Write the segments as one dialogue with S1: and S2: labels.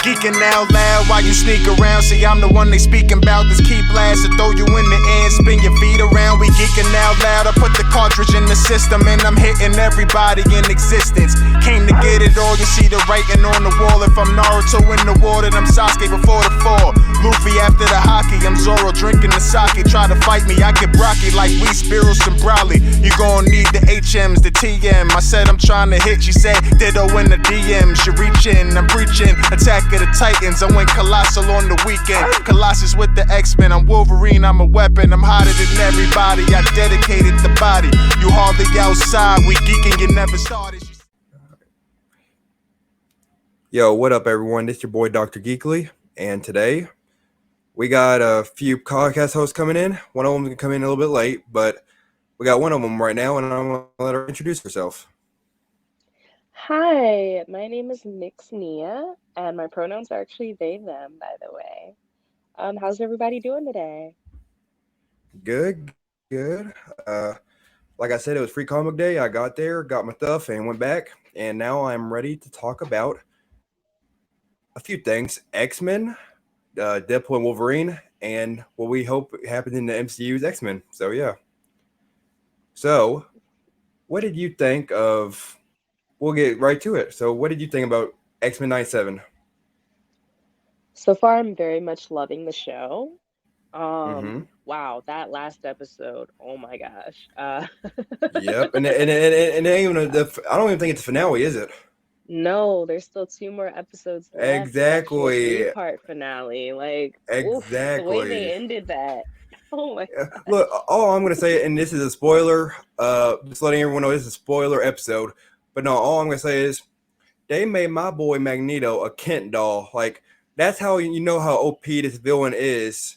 S1: Geeking out loud while you sneak around. See, I'm the one they speaking about. This key blast to throw you in the air and spin your feet around. We geeking out loud. I put the cartridge in the system and I'm hitting everybody in existence. Came to get it all. You see the writing on the wall. If I'm Naruto in the water, I'm Sasuke before the fall. Luffy after the hockey. I'm Zoro drinking the sake. Try to fight me, I get Brocky like we Spiros and Brawley. You gon' need the HMs, the TM. I said I'm trying to hit. She said ditto in the DMs. You reach in, I'm preaching. Attack of the Titans. I went colossal on the weekend. Colossus with the X-Men. I'm Wolverine, I'm a weapon. I'm hotter than everybody. I dedicated the body. You hardly outside. We geeking, you never started.
S2: Yo, what up, everyone? This is your boy, Dr. Geekly, and today we got a few podcast hosts coming in. One of them can come in a little bit late, but we got one of them right now, and I'm going to let her introduce herself.
S3: Hi, my name is Mix Nia, and my pronouns are actually they, them, by the way. How's everybody doing today?
S2: Good. Like I said, it was Free Comic Day. I got there, got my stuff, and went back, and now I'm ready to talk about a few things. X-Men, Deadpool and Wolverine, and what we hope happens in the MCU's X-Men. So, yeah. So, what did you think of... We'll get right to it. So, what did you think about X-Men 97?
S3: So far, I'm very much loving the show.
S2: Mm-hmm.
S3: Wow, that last episode, oh my gosh.
S2: Yep, and ain't even I don't even think it's a finale, is it?
S3: No, there's still 2 more episodes left.
S2: Exactly.
S3: It's actually a 3-part finale. Like, oof, the way they ended that. Oh my God.
S2: Look, all I'm gonna say, and this is a spoiler, just letting everyone know this is a spoiler episode. But no, all I'm gonna say is they made my boy Magneto a Kent doll. Like, that's how you know how OP this villain is.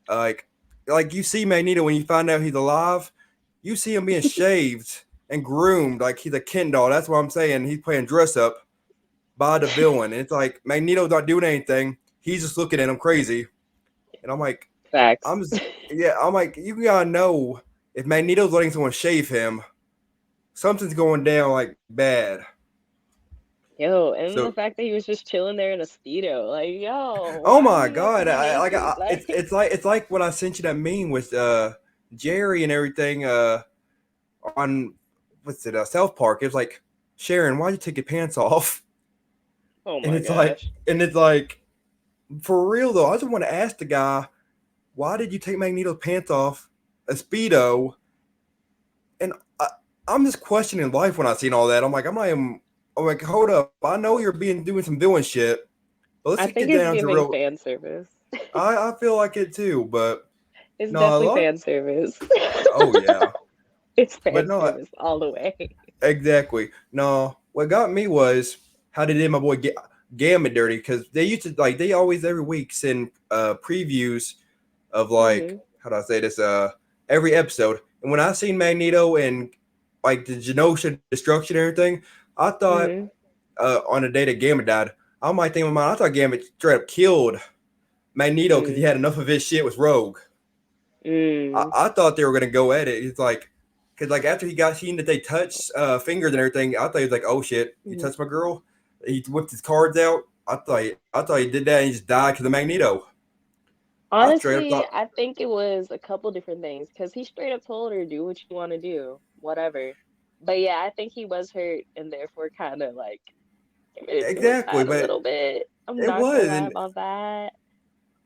S2: Like you see Magneto when you find out he's alive, you see him being shaved and groomed like he's a Kent doll. That's what I'm saying. He's playing dress up by the villain. And it's like Magneto's not doing anything. He's just looking at him crazy. And I'm like,
S3: Facts.
S2: I'm like, you gotta know if Magneto's letting someone shave him, something's going down like bad.
S3: Yo, and the fact that he was just chilling there in a Speedo, like, yo.
S2: Oh my God! It's like when I sent you that meme with Jerry and everything on South Park. It was like, Sharon, why'd you take your pants off?
S3: Oh my gosh!
S2: It's like, for real though, I just want to ask the guy, why did you take Magneto's pants off, a Speedo? And I'm just questioning life when I seen all that. I'm like, hold up! I know you're doing some villain shit, but let's get down to real
S3: fan service.
S2: I feel like it too, but
S3: it's definitely fan service.
S2: Oh yeah,
S3: it's fan service all the way.
S2: Exactly. No, what got me was how they did my boy Gambit dirty, because they used to they always every week send previews of how do I say this every episode, and when I seen Magneto and like the Genosha destruction and everything. I thought on the day that Gambit died, I might think in my mind, I thought Gambit straight up killed Magneto because he had enough of his shit with Rogue. I thought they were gonna go at it. It's like, because like after he got seen that they touched fingers and everything, I thought he was like, oh shit, you touched my girl. He whipped his cards out. I thought he did that and he just died because of Magneto.
S3: Honestly, I think it was a couple different things because he straight up told her, do what you want to do, whatever. But yeah, I think he was hurt and therefore kind of like
S2: exactly, but
S3: a little bit. I'm not gonna lie about that.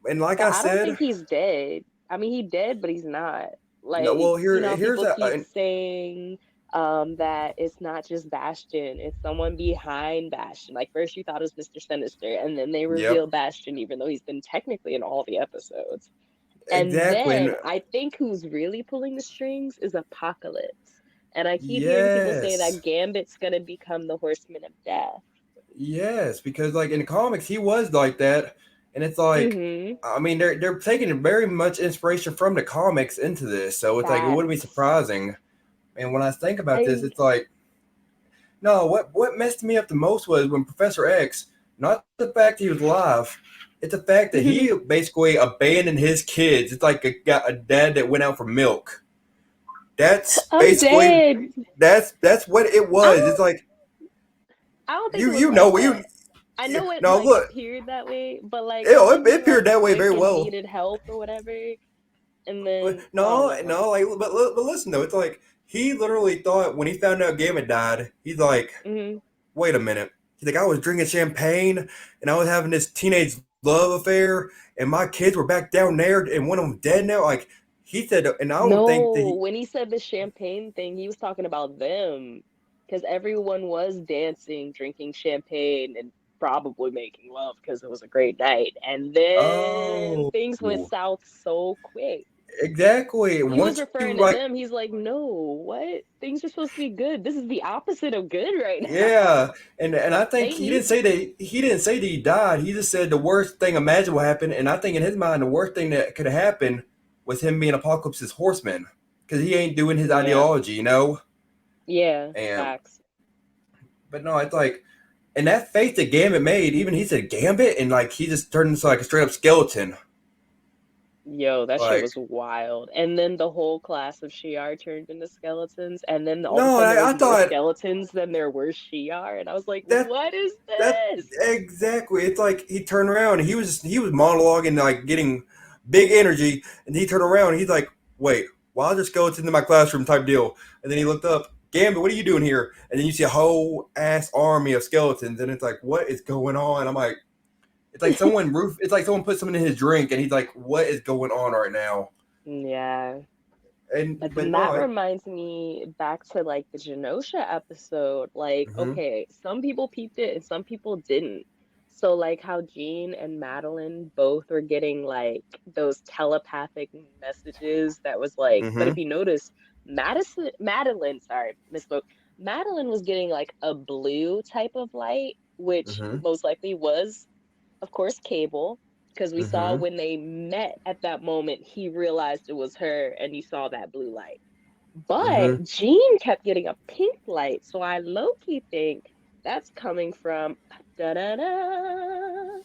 S2: And like I said,
S3: I don't think he's dead. I mean, he's dead, but he's not. Like,
S2: no, well, here's
S3: people keep saying that it's not just Bastion; it's someone behind Bastion. Like first, you thought it was Mr. Sinister, and then they revealed Bastion, even though he's been technically in all the episodes. And then I think who's really pulling the strings is Apocalypse. And I keep hearing people say that Gambit's gonna become the Horseman of Death.
S2: Yes, because like in the comics, he was like that, and it's like, I mean, they're taking very much inspiration from the comics into this, so it's like it wouldn't be surprising. And when I think about this, it's like, no, what messed me up the most was when Professor X, not the fact he was alive, it's the fact that he basically abandoned his kids. It's like a dad that went out for milk. That's basically that's what it was. It's like
S3: I don't think
S2: you know
S3: I know it
S2: No,
S3: like
S2: look,
S3: appeared that way, but like, and then
S2: it
S3: he
S2: appeared
S3: like
S2: that way very
S3: freaking
S2: well.
S3: needed help or whatever, and then oh
S2: No,
S3: never mind.
S2: no, like, but listen though, it's like he literally thought when he found out Gambit died, he's like,
S3: Hmm.
S2: wait a minute. He's like, I was drinking champagne and I was having this teenage love affair, and my kids were back down there, and one of them dead now. Like he said, and I don't think that
S3: No,
S2: he.
S3: when he said the champagne thing, he was talking about them because everyone was dancing, drinking champagne, and probably making love because it was a great night. And then
S2: Oh,
S3: things went south so quick.
S2: exactly.
S3: He was
S2: Once you
S3: referring to
S2: like,
S3: them. He's like, no, what? Things are supposed to be good. This is the opposite of good right now.
S2: yeah, and I think
S3: They
S2: he
S3: need
S2: didn't say that he died. He just said the worst thing imaginable happened, and I think in his mind the worst thing that could have happened was him being Apocalypse's horseman because he ain't doing his
S3: Yeah.
S2: ideology, you know.
S3: Yeah,
S2: And
S3: facts.
S2: but no, it's like, and that face that Gambit made, even he said Gambit, and like he just turned into like a straight up skeleton.
S3: Yo, that shit
S2: Like
S3: was wild. And then the whole class of Shi'ar turned into skeletons, and then all of a
S2: no,
S3: sudden there
S2: I
S3: was more
S2: thought
S3: skeletons than there were Shi'ar, and I was like,
S2: that
S3: what is
S2: that
S3: this?
S2: exactly. It's like he turned around and he was monologuing like getting big energy, and he turned around and he's like, "Wait, why are there skeletons in my classroom?" Type deal. And then he looked up, Gambit, what are you doing here? And then you see a whole ass army of skeletons, and it's like, what is going on? I'm like, it's like someone put something in his drink, and he's like, what is going on right now?
S3: Yeah.
S2: And
S3: But
S2: but
S3: then
S2: no,
S3: that reminds me back to like the Genosha episode. Like,
S2: mm-hmm,
S3: okay, some people peeped it and some people didn't. So, like, how Jean and Madeline both were getting like those telepathic messages that was like, but
S2: mm-hmm,
S3: if you notice, Madeline, sorry, misspoke. Madeline was getting like a blue type of light, which
S2: mm-hmm,
S3: most likely was, of course, Cable, because we saw
S2: mm-hmm,
S3: when they met at that moment, he realized it was her and he saw that blue light.
S2: mm-hmm.
S3: But Jean kept getting a pink light, so I low key think that's coming from da da da.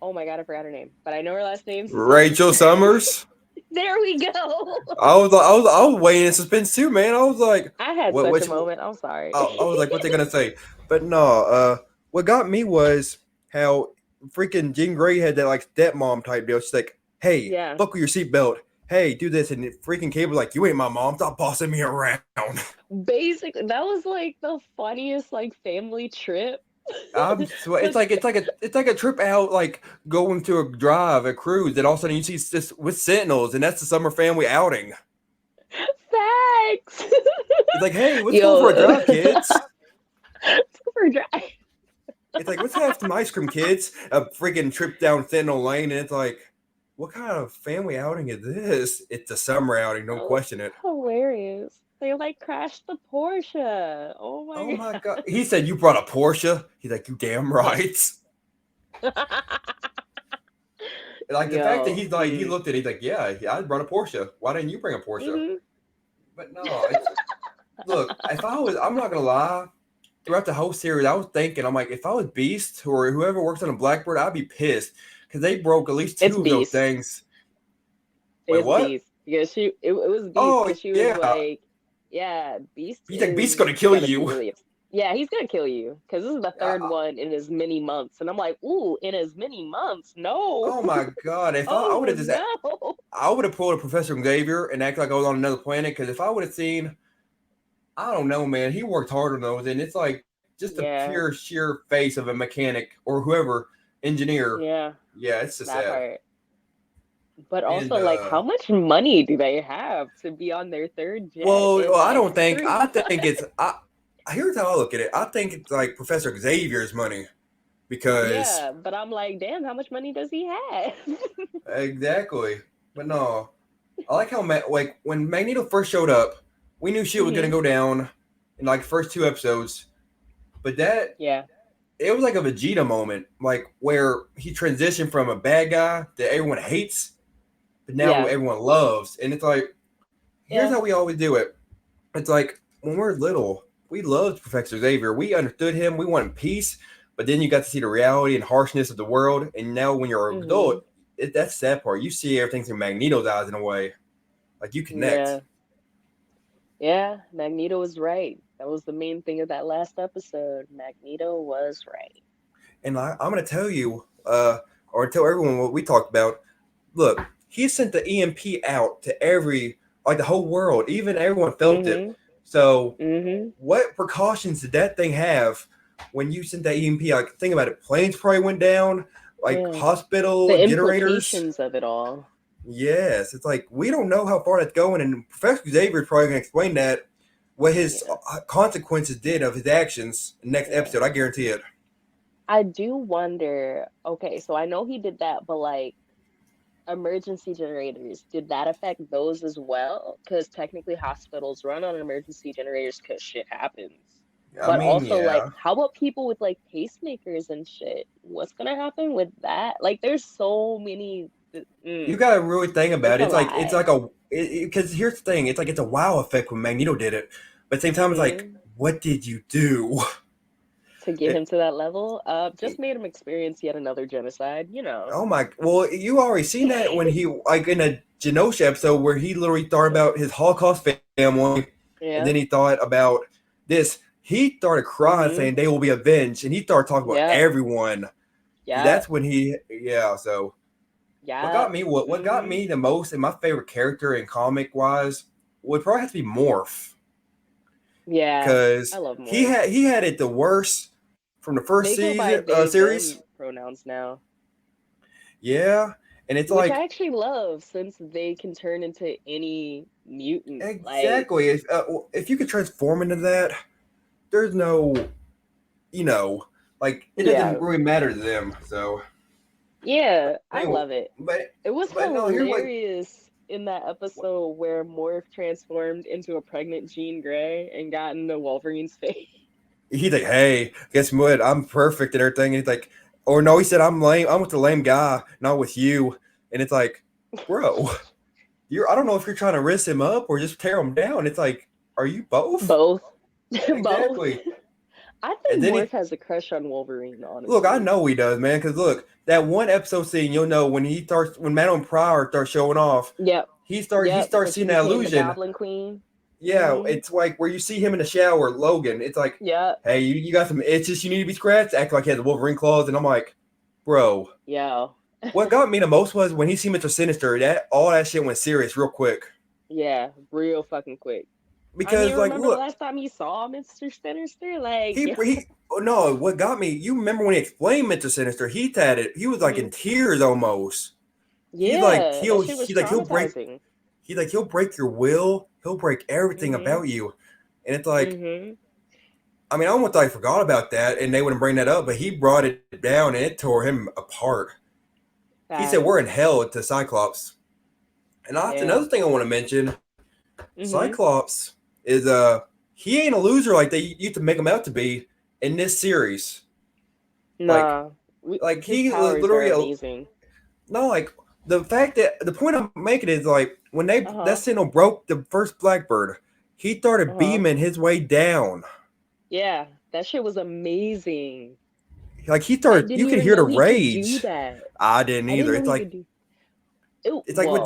S3: Oh my god, I forgot her name, but I know her last name's
S2: Rachel Summers.
S3: there we go.
S2: I was waiting in suspense too, man. I was like,
S3: I had
S2: what
S3: such a
S2: which
S3: moment. I'm sorry.
S2: I was like, what they gonna say? But no, what got me was how freaking Jean Grey had that like stepmom type deal. She's like, hey,
S3: Yeah.
S2: buckle your seatbelt. Hey, do this, and freaking Cable like, you ain't my mom. Stop bossing me around.
S3: Basically, that was like the funniest like family trip.
S2: It's like it's like a trip out, like going to a drive, a cruise, and all of a sudden you see this with Sentinels, and that's the summer family outing.
S3: Facts.
S2: It's like, hey, let's go for a
S3: Yo,
S2: drive, kids.
S3: super dry.
S2: It's like, let's have some ice cream, kids. A freaking trip down Sentinel Lane, and it's like, what kind of family outing is this? It's a summer outing, don't
S3: That was
S2: question it.
S3: hilarious. They like crashed the Porsche. Oh
S2: Oh
S3: my
S2: my god. He said you brought a Porsche. He's like, you damn right.
S3: god.
S2: Like the fact that
S3: Yo.
S2: he's like, he looked at it, he's like, yeah, I brought a Porsche. Why didn't you bring a Porsche?
S3: Hmm.
S2: But no, it's look, if I was, I'm not gonna lie. Throughout the whole series, I was thinking, I'm like, if I was Beast or whoever works on a Blackbird, I'd be pissed because they broke at least
S3: It's
S2: two of those
S3: Beast.
S2: things. Wait,
S3: It's
S2: what?
S3: Beast. Because it was Beast
S2: Oh
S3: because she was
S2: yeah,
S3: like, yeah, Beast
S2: he's like, Beast's
S3: is
S2: gonna kill
S3: gonna be
S2: you.
S3: really yeah, he's gonna kill you because this is the third
S2: I,
S3: one in as many months. And I'm like, ooh, in as many months? No.
S2: oh my god, if I would
S3: Oh
S2: have just,
S3: no.
S2: I would have pulled a Professor Xavier and act like I was on another planet because if I would have seen, I don't know, man, he worked hard on those, and it's like just the
S3: Yeah,
S2: pure sheer face of a mechanic or whoever engineer.
S3: yeah,
S2: Yeah, it's just
S3: that
S2: sad.
S3: part. But
S2: And
S3: also, like, how much money do they have to be on their third jet
S2: well,
S3: in
S2: I
S3: like
S2: don't think.
S3: three?
S2: I think it's. Here's how I look at it. I think it's like Professor Xavier's money because
S3: Yeah, but I'm like, damn, how much money does he have?
S2: exactly. But no, I like how like when Magneto first showed up, we knew shit was gonna
S3: Hmm.
S2: go down in like first two episodes. But that
S3: Yeah,
S2: it was like a Vegeta moment, like where he transitioned from a bad guy that everyone hates, but now
S3: yeah,
S2: everyone loves, and it's like here's
S3: yeah.
S2: how we always do it. It's like when we're little, we loved Professor Xavier. We understood him. We wanted peace. But then you got to see the reality and harshness of the world. And now when you're an
S3: Hmm.
S2: adult, that's that part. You see everything through Magneto's eyes in a way. Like you connect.
S3: Yeah, yeah. Magneto was right. That was the main thing of that last episode. Magneto was right.
S2: And I'm going to tell you, or tell everyone what we talked about. Look, he sent the EMP out to the whole world. Even everyone felt it.
S3: Mhm.
S2: So,
S3: Mhm.
S2: what precautions did that thing have when you sent that EMP? Like, think about it. Planes probably went down, like
S3: Yeah.
S2: hospital
S3: The
S2: generators.
S3: implications of it all.
S2: Yes, it's like we don't know how far that's going, and Professor Xavier is probably going to explain that what his
S3: Yeah.
S2: consequences did of his actions in the next
S3: Yeah.
S2: episode. I guarantee it.
S3: I do wonder, okay, so I know he did that, but like emergency generators, did that affect those as well? Because technically hospitals run on emergency generators because shit happens.
S2: I
S3: But
S2: mean,
S3: also, like,
S2: yeah,
S3: how about people with like pacemakers and shit? What's gonna happen with that? Like, there's so many.
S2: you got to really think about
S3: It's
S2: it.
S3: a
S2: It's
S3: lot.
S2: like because here's the thing. It's like it's a wow effect when Magneto did it, but at the same time, it's like,
S3: Hmm.
S2: what did you do?
S3: To get him to that level, just made him experience yet another genocide, you know.
S2: Oh my! Well, you already seen that when he like in a Genosha episode where he literally thought about his Holocaust family, and then
S3: Yeah.
S2: he thought about this. He started crying,
S3: Hmm.
S2: saying they will be avenged, and he started talking about
S3: Yeah.
S2: everyone.
S3: Yeah.
S2: That's when yeah. So
S3: Yeah.
S2: what got
S3: Hmm.
S2: me the most and my favorite character in comic wise would probably have to be Morph
S3: Yeah. I
S2: because
S3: love Morph.
S2: he had it the worst from the first
S3: They go by
S2: season
S3: they,
S2: series.
S3: them pronouns now,
S2: Yeah, and it's
S3: which I
S2: like
S3: actually love since they can turn into any mutant. Like,
S2: exactly if you could transform into that, there's no like it doesn't
S3: yeah.
S2: really matter to them. So
S3: Yeah, I
S2: anyway,
S3: love it.
S2: but
S3: It was
S2: no, here's what
S3: hilarious in that episode where Morph transformed into a pregnant Jean Grey and got into Wolverine's face.
S2: he's like, hey, guess what? I'm perfect and everything. And he's like, or no, he said, I'm lame. I'm with the lame guy, not with you. And it's like, bro, I don't know if you're trying to risk him up or just tear him down. It's like, are you both?
S3: Both. Both.
S2: Exactly.
S3: I
S2: And
S3: think
S2: then
S3: Morph
S2: he,
S3: has a crush on Wolverine,
S2: look, I
S3: honestly.
S2: know he does, man. Because look, that one episode scene, you'll know when Madeline Pryor starts showing off,
S3: Yep.
S2: he
S3: Yep.
S2: starts
S3: When she
S2: seeing that
S3: became the
S2: illusion.
S3: Goblin Queen.
S2: Yeah,
S3: Mm-hmm.
S2: it's like where you see him in the shower, Logan. It's like,
S3: Yep.
S2: hey, you got some itches you need to be scratched. Act like he has the Wolverine claws, and I'm like, bro.
S3: Yo.
S2: What got me the most was when he seen Mr. Sinister. That all that shit went serious real quick.
S3: Yeah, real fucking quick. I mean,
S2: Because like,
S3: remember the
S2: look,
S3: last time you saw Mr. Sinister? Like, yeah.
S2: he oh no, what got me? You remember when he explained Mr. Sinister? He had it. He was like in
S3: Mhm.
S2: tears almost.
S3: Yeah, that shit was traumatizing.
S2: He'll break your will. He'll break everything
S3: Mhm.
S2: about you. And it's like,
S3: Mhm.
S2: I mean, I almost thought I forgot about that, and they wouldn't bring that up, but he brought it down, and it tore him apart. He said, "We're in
S3: Facts.
S2: hell to Cyclops." And that's
S3: Yeah.
S2: another thing I want to mention.
S3: Mhm.
S2: Cyclops is he ain't a loser like they used to make him out to be in this series. Like
S3: Nah. His
S2: he
S3: powers are
S2: literally
S3: amazing.
S2: no like the fact that the point I'm making is like when
S3: Uh
S2: that
S3: huh.
S2: signal broke the first Blackbird, he
S3: Uh
S2: started
S3: huh.
S2: beaming his way down.
S3: Yeah, that shit was amazing.
S2: Like he
S3: I
S2: started,
S3: didn't
S2: you could
S3: even
S2: hear the
S3: know he could do
S2: rage.
S3: that.
S2: I didn't
S3: I didn't
S2: either.
S3: know he could do. Ew,
S2: It's like
S3: whoa.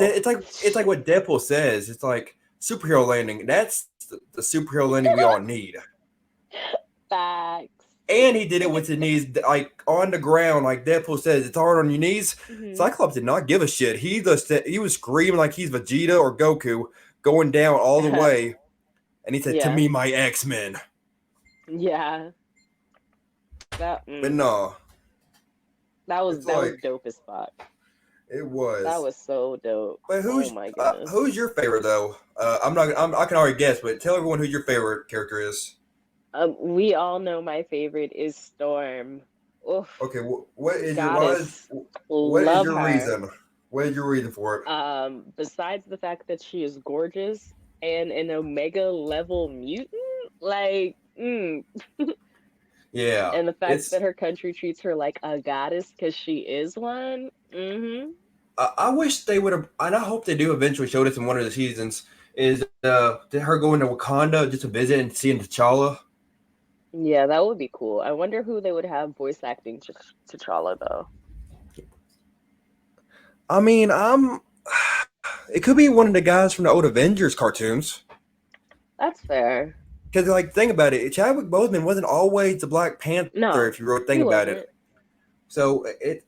S2: it's like what Deadpool says. It's like superhero landing. That's the superhero landing we all need.
S3: Facts.
S2: And he did it with his knees like on the ground, like Deadpool says. It's hard on your knees.
S3: Mhm.
S2: Cyclops did not give a shit. He was screaming like he's Vegeta or Goku, going down all the way. And he said, "To
S3: Yeah.
S2: me, my X Men."
S3: Yeah. That.
S2: But no, it's
S3: That was
S2: like
S3: dope as fuck.
S2: it
S3: That
S2: was.
S3: was so dope.
S2: But
S3: Oh my goodness.
S2: who's your favorite though? I'm not. I can already guess, but tell everyone who your favorite character is.
S3: We all know my favorite is Storm. Oof,
S2: Okay, what is your
S3: goddess.
S2: what is
S3: Love
S2: your
S3: her.
S2: reason? What is your reason for it?
S3: Besides the fact that she is gorgeous and an Omega level mutant, like,
S2: Yeah,
S3: and the fact
S2: it's.
S3: that her country treats her like a goddess because she is one. Mm-hmm.
S2: I wish they would have, and I hope they do eventually show this in one of the seasons. Is her going to Wakanda just to visit and seeing T'Challa?
S3: Yeah, that would be cool. I wonder who they would have voice acting T'Challa though.
S2: I mean, it could be one of the guys from the old Avengers cartoons.
S3: That's fair.
S2: Because, like, think about it. Chadwick Boseman wasn't always the Black Panther,
S3: No,
S2: if you really
S3: he
S2: think about it.
S3: wasn't.
S2: So it's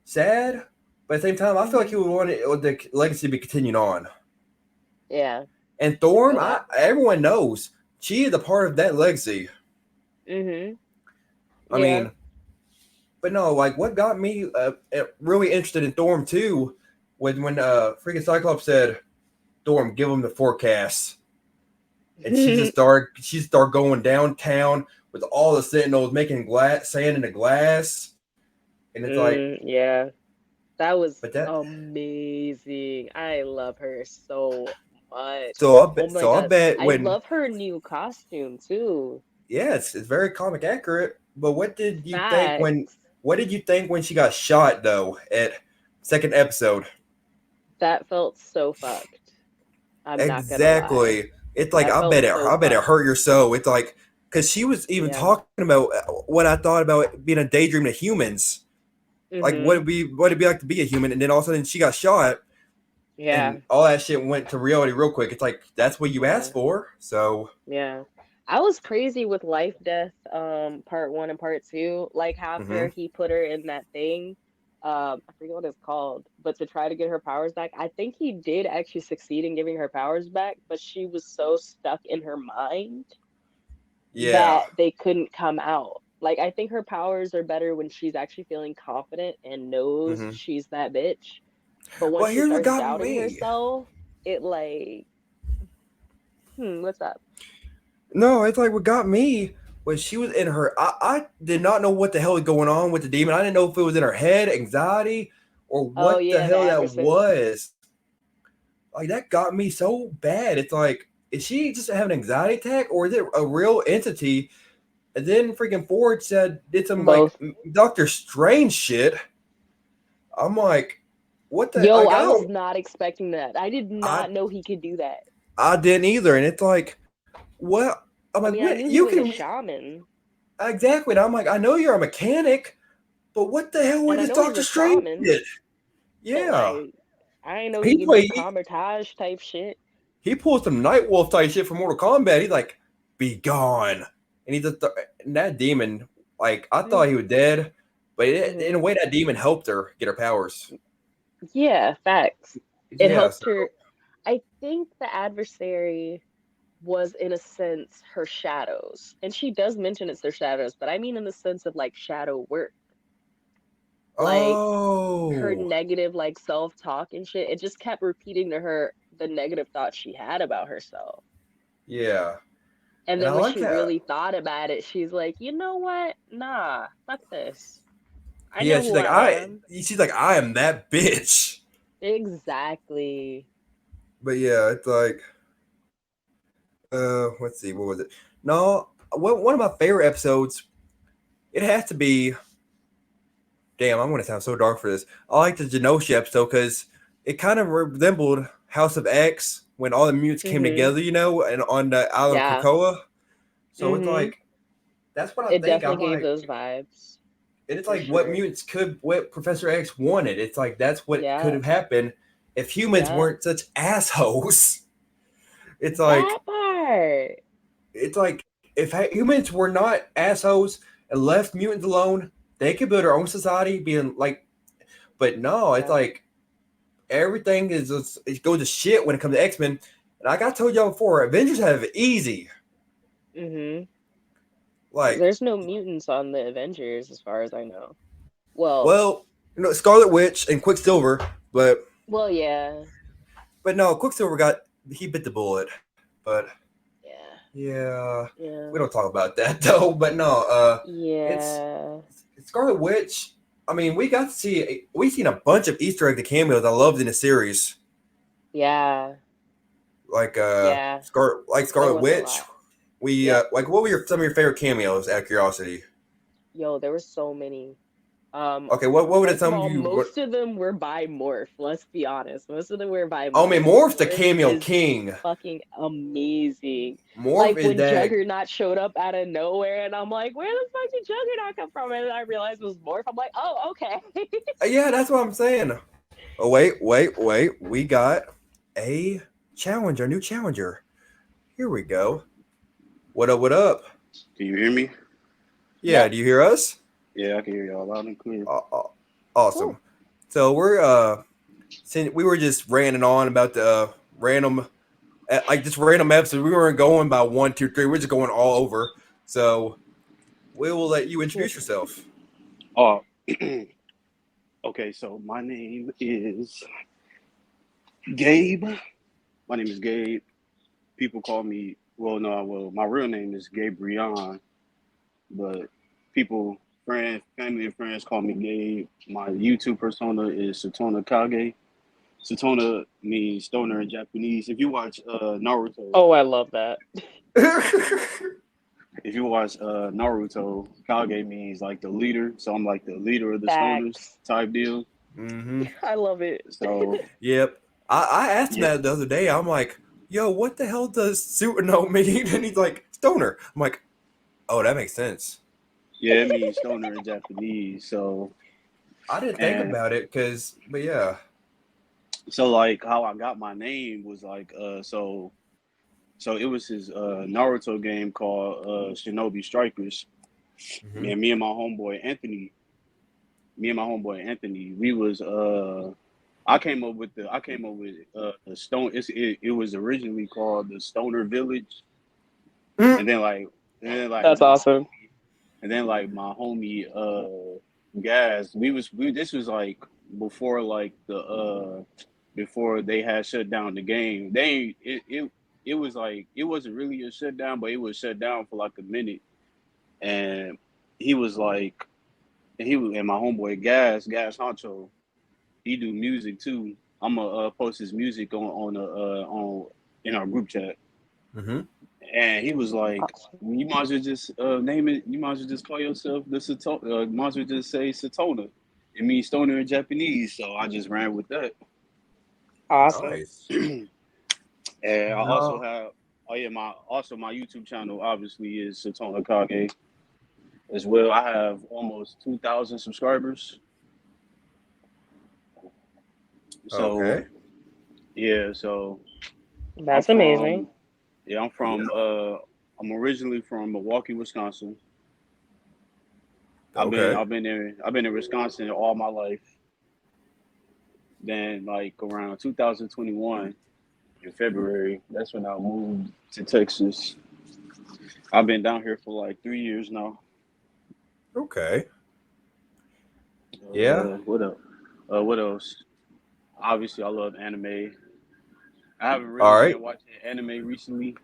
S2: sad, but at the same time, I feel like he would want the legacy to be continued on.
S3: Yeah.
S2: And Thorm,
S3: That.
S2: everyone knows she is a part of that legacy.
S3: Mhm.
S2: I
S3: Yeah.
S2: mean, but no, like what got me really interested in Thorm too was when freaking Cyclops said, "Thorm, give him the forecast," and she started going downtown with all the Sentinels making sand in the glass, and it's like,
S3: Yeah. That was
S2: but that.
S3: amazing. I love her so much.
S2: So I
S3: Oh
S2: bet.
S3: my
S2: So I
S3: God.
S2: bet
S3: I
S2: when.
S3: love her new costume too.
S2: Yeah, it's very comic accurate. But what did you think when?
S3: Facts.
S2: What did you think when she got shot though at second episode?
S3: That felt so fucked. I'm not gonna lie.
S2: Exactly. It's like
S3: That felt so
S2: I bet it
S3: fucked.
S2: hurt your soul. It's like because she was even
S3: Yeah.
S2: talking about what I thought about being a daydream to humans. Like
S3: Mhm.
S2: what it'd be like to be a human, and then all of a sudden she got shot,
S3: Yeah.
S2: and all that shit went to reality real quick. It's like that's what you
S3: Yeah.
S2: asked for. So.
S3: Yeah. I was crazy with Life Death part 1 and part 2. Like
S2: Mm-hmm.
S3: after he put her in that thing, I forget what it's called, but to try to get her powers back, I think he did actually succeed in giving her powers back, but she was so stuck in her mind
S2: Yeah.
S3: that they couldn't come out. Like I think her powers are better when she's actually feeling confident and knows
S2: Mm-hmm.
S3: she's that bitch. But once
S2: Well,
S3: she
S2: here's what
S3: starts
S2: got
S3: doubting
S2: me.
S3: herself, it like, what's up?
S2: No, it's like what got me was she was in her. I did not know what the hell was going on with the demon. I didn't know if it was in her head, anxiety, or
S3: Oh
S2: what the
S3: yeah, the
S2: hell that
S3: Anderson.
S2: was. Like that got me so bad. It's like, is she just having an anxiety attack, or is it a real entity? And then freaking Ford did some like
S3: Both.
S2: Doctor Strange shit. I'm like, what the?
S3: Yo,
S2: Like
S3: I was not expecting that. I did
S2: I
S3: not know he could do that.
S2: I didn't either. And it's like, what? I'm
S3: I
S2: like,
S3: mean, I
S2: what?
S3: knew he
S2: You
S3: was a
S2: can
S3: shaman,
S2: exactly. And I'm like, I know you're a mechanic. But what the hell
S3: and
S2: was
S3: I
S2: this
S3: know he's
S2: Doctor
S3: a
S2: Strange
S3: shaman,
S2: did?
S3: but
S2: Yeah.
S3: like, I didn't know he
S2: He
S3: could do
S2: played
S3: Kamar-Taj type shit.
S2: he pulled some Nightwolf type shit from Mortal Kombat. He's like, be gone. And he just and that demon, like I thought he was dead, but in a
S3: Mm-hmm.
S2: way that demon helped her get her powers.
S3: Yeah, facts. It
S2: Yeah,
S3: helped
S2: so,
S3: her. I think the adversary was, in a sense, her shadows, and she does mention it's their shadows, but I mean in the sense of like shadow work, like her
S2: oh
S3: negative like self-talk and shit. It just kept repeating to her the negative thoughts she had about herself.
S2: yeah.
S3: And
S2: And I
S3: then when
S2: like
S3: she
S2: that.
S3: really thought about it, she's like, you know what? Nah, fuck this. I
S2: Yeah,
S3: know who I am.
S2: she's like, I am that bitch.
S3: Exactly.
S2: But yeah, it's like let's see, what was it? No, one of my favorite episodes, it has to be. Damn, I'm gonna sound so dark for this. I like the Genosha episode because it kind of resembled House of X when all the mutants came
S3: Mm-hmm.
S2: together, and on the island of
S3: Yeah.
S2: Krakoa. So it's
S3: Mm-hmm.
S2: like that's what I
S3: It
S2: think.
S3: definitely
S2: I'm
S3: gave
S2: like,
S3: those vibes,
S2: and it's
S3: for
S2: like what
S3: sure.
S2: mutants what Professor X wanted. It's like that's what could
S3: Yeah.
S2: have happened if humans
S3: Yeah.
S2: weren't such assholes. It's
S3: That
S2: like
S3: part.
S2: if humans were not assholes and left mutants alone, they could build their own society, being like. But no, it's
S3: Yeah.
S2: like everything is just, it goes to shit when it comes to X-Men. And like I told y'all before, Avengers have it easy.
S3: Mm-hmm.
S2: Like,
S3: There's no mutants on the Avengers, as far as I know. Well,
S2: well, Scarlet Witch and Quicksilver, but
S3: yeah.
S2: no, Quicksilver he bit the bullet. But
S3: Yeah.
S2: yeah,
S3: Yeah.
S2: we don't talk about that though. But no, it's
S3: Yeah.
S2: Scarlet Witch. I mean, we've seen a bunch of Easter egg cameos I loved in the series.
S3: Yeah.
S2: Like
S3: Yeah. There
S2: Scarlet
S3: was a
S2: Witch.
S3: lot.
S2: We
S3: Yep.
S2: like what were some of your favorite cameos out of curiosity?
S3: Yo, there were so many.
S2: Okay, what would
S3: First of
S2: some of
S3: all,
S2: you?
S3: most of them were by Morph. Let's be honest. Most of them were by
S2: Oh man,
S3: Morph.
S2: Morph's the
S3: Morph
S2: cameo
S3: is
S2: king.
S3: fucking amazing.
S2: Morph
S3: Like
S2: is
S3: when
S2: that.
S3: Juggernaut showed up out of nowhere, and I'm like, where the fuck did Juggernaut come from? And I realized it was Morph. I'm like, oh, okay.
S2: Yeah, that's what I'm saying. Oh wait. We got a challenger, new challenger. Here we go. What up? What up?
S4: Can you hear me?
S2: Yeah,
S3: Yep.
S2: do you hear us?
S4: Yeah, I can hear y'all loud and clear.
S2: Awesome.
S3: Cool.
S2: So we're since we were just ranting on about the random like just random episodes. We weren't going by 1, 2, 3. We're just going all over. So we will let you introduce yourself.
S4: Oh, okay. So my name is Gabe. My name is Gabe. People call me. Well, no. Well, my real name is Gabrion, but people, friends, family, and friends call me Gabe. My YouTube persona is Satona Kage. Satona means stoner in Japanese. If you watch Naruto,
S3: Oh, I love that.
S4: if you watch Naruto, Kage means like the leader. So I'm like the leader of the stoners
S3: Facts.
S4: type deal.
S2: Mm-hmm.
S3: I love it.
S4: So
S2: Yep. I asked him
S4: yeah,
S2: that the other day. I'm like, yo, what the hell does Suino mean? And he's like, stoner. I'm like, oh, that makes sense.
S4: yeah, it means stoner in Japanese. So
S2: I didn't think
S4: and
S2: about it but yeah.
S4: so like how I got my name was like so it was his Naruto game called Shinobi Strikers.
S2: Mm-hmm.
S4: And me and my homeboy Anthony, we was I came up with the stone it was originally called the Stoner Village. And then like and then like
S3: That's
S4: my
S3: awesome.
S4: and then like my homie Gaz, we this was like before like the before they had shut down the game. It was like it wasn't really a shutdown, but it was shut down for like a minute. And he was like and my homeboy Gas Honcho, he do music too. I'm gonna post his music on in our group chat.
S2: Mm-hmm.
S4: And he was like,
S3: Awesome.
S4: "You might as well just name it. You might as well just call yourself the Satona. Might as well just say Satona. It means stoner in Japanese." So I just ran with that.
S3: Awesome.
S2: Nice.
S4: And I also
S2: No.
S4: have, oh yeah, my YouTube channel obviously is Satona Kage as well. I have almost 2,000 subscribers. So
S2: Okay.
S4: yeah, so I'm
S3: That's amazing.
S4: from yeah I'm
S2: Yeah.
S4: from I'm originally from Milwaukee, Wisconsin.
S2: Okay.
S4: I've been in Wisconsin all my life. Then like around 2021 in February, that's when I moved to Texas. I've been down here for like 3 years now.
S2: Okay. Yeah.
S4: What else? What else? Obviously, I love anime. I haven't
S2: All
S4: really
S2: right.
S4: been watching anime recently,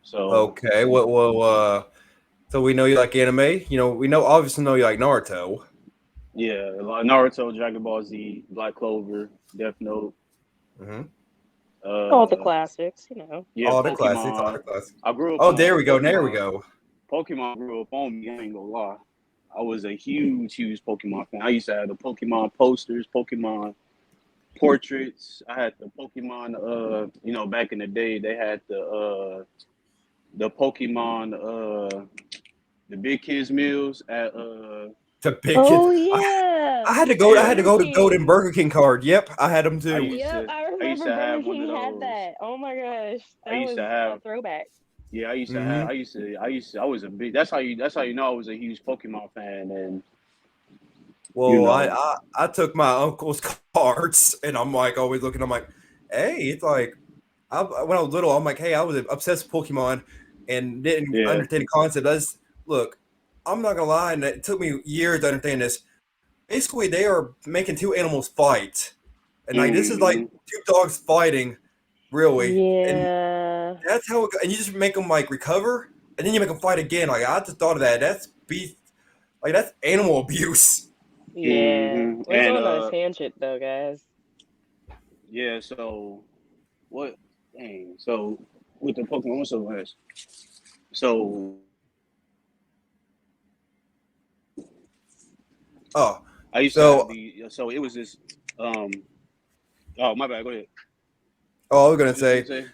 S4: so
S2: Okay. So we know you like anime. We obviously know you like Naruto.
S4: yeah, like Naruto, Dragon Ball Z, Black Clover, Death Note.
S2: Mm-hmm.
S3: All the
S4: Uh,
S3: classics.
S4: yeah,
S2: All the classics. All the
S4: Pokemon.
S2: classics.
S4: I grew up
S2: Oh, there
S4: on
S2: we go. There we
S4: Pokemon.
S2: go.
S4: Pokemon grew up on me. I ain't gonna lie. I was a huge Pokemon fan. I used to have the Pokemon posters, Pokemon portraits. I had the Pokemon. Back in the day, they had the Pokemon. The big kids meals at
S2: The big kids.
S3: Oh
S2: I,
S3: yeah,
S2: I had to go. I
S4: yeah.
S2: had to
S3: Burger
S2: go to Golden
S3: King.
S2: Burger King card. Yep, I had them
S4: I
S2: too.
S4: used
S3: Yep,
S4: to
S3: I
S4: I used
S3: remember
S4: to
S3: Burger
S4: have one of
S3: King had
S4: those.
S3: that. Oh my gosh,
S4: I
S3: that
S4: used
S3: was
S4: to
S3: a
S4: have
S3: throwback.
S4: yeah.
S2: Mm-hmm.
S4: I was a big. That's how you know I was a huge Pokemon fan. And you
S2: Well,
S4: know
S2: I took my uncle's cards, and I'm like always looking. I'm like, hey, it's like when I was little, I'm like, hey, I was obsessed with Pokemon and didn't
S4: yeah.
S2: understand the concept. Look, I'm not gonna lie, and it took me years to understand this. Basically, they are making two animals fight, and like this is like
S4: Hmm.
S2: two dogs fighting, really, and
S3: Yeah,
S2: that's how. And you just make them like recover, and then you make them fight again. Like I just thought of that. That's beast. Like that's animal abuse.
S3: yeah.
S4: Hmm.
S3: We're
S4: And
S3: going on a tangent though, guys.
S4: yeah. So what? Dang. So with the Pokemon, what's so last? So
S2: Oh,
S4: I used to have
S2: so
S4: the. So it was this. Um. Oh my bad. Go ahead.
S2: I was
S4: What
S2: gonna
S4: you was gonna
S2: say.
S4: say?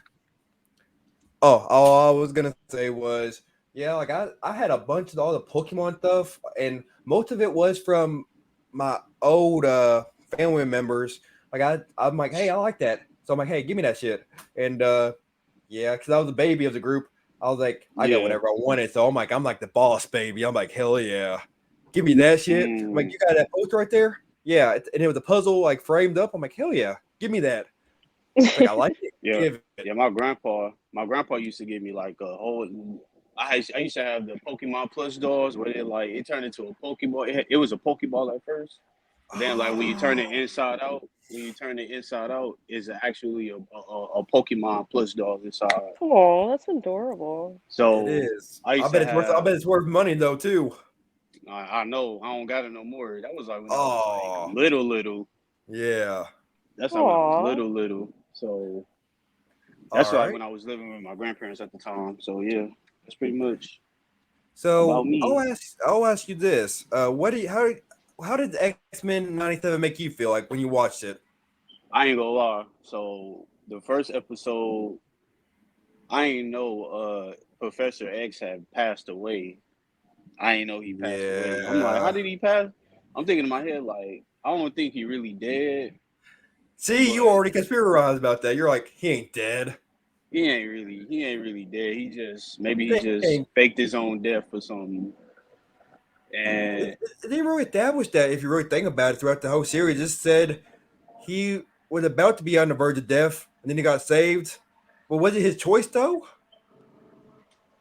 S2: All I was gonna say was, yeah, like I had a bunch of all the Pokemon stuff, and most of it was from my old family members. Like I'm like, hey, I like that. So I'm like, hey, give me that shit. And yeah, because I was the baby of the group, I was like, I got
S4: Yeah.
S2: whatever I wanted. So I'm like the boss, baby. I'm like, hell yeah. Give me that shit. I'm like, you got that poster right there? Yeah. And it was a puzzle like framed up. I'm like, hell yeah. Give me that. It's like, I like it.
S4: Yeah.
S2: Give it.
S4: Yeah, my grandpa used to give me like a whole. I used to have the Pokemon plush dolls where it turned into a Pokeball. It was a Pokeball at first, and then like when you turn it inside out, is actually a Pokemon plush doll inside.
S3: Oh, that's adorable.
S2: It
S4: So
S2: is.
S4: I
S2: I
S4: used
S2: bet
S4: to
S2: it's worth. I
S4: have.
S2: bet it's worth money though too.
S4: I know I don't got it no more. That was like when I was like
S2: Oh,
S4: little.
S2: yeah.
S4: That's like when I was
S3: Aw.
S4: little. So that's
S2: All
S4: like
S2: right.
S4: when I was living with my grandparents at the time. So yeah, that's pretty much about
S2: So
S4: me.
S2: I'll ask you this. What do you, how did X-Men 97 make you feel like when you watched it?
S4: I ain't gonna lie. So the first episode, I ain't know Professor X had passed away. I ain't know he passed away. I'm like, how
S2: Yeah.
S4: did he pass? I'm thinking in my head like, I don't think he really dead,
S2: See, you
S4: but
S2: already conspirized about that. You're like, he ain't dead.
S4: he ain't really dead. Maybe he
S2: It
S4: just
S2: ain't.
S4: faked his own death or something.
S2: It
S4: And
S2: didn't really establish that if you really think about it throughout the whole series. It just said he was about to be on the verge of death and then he got saved. But was it his choice though?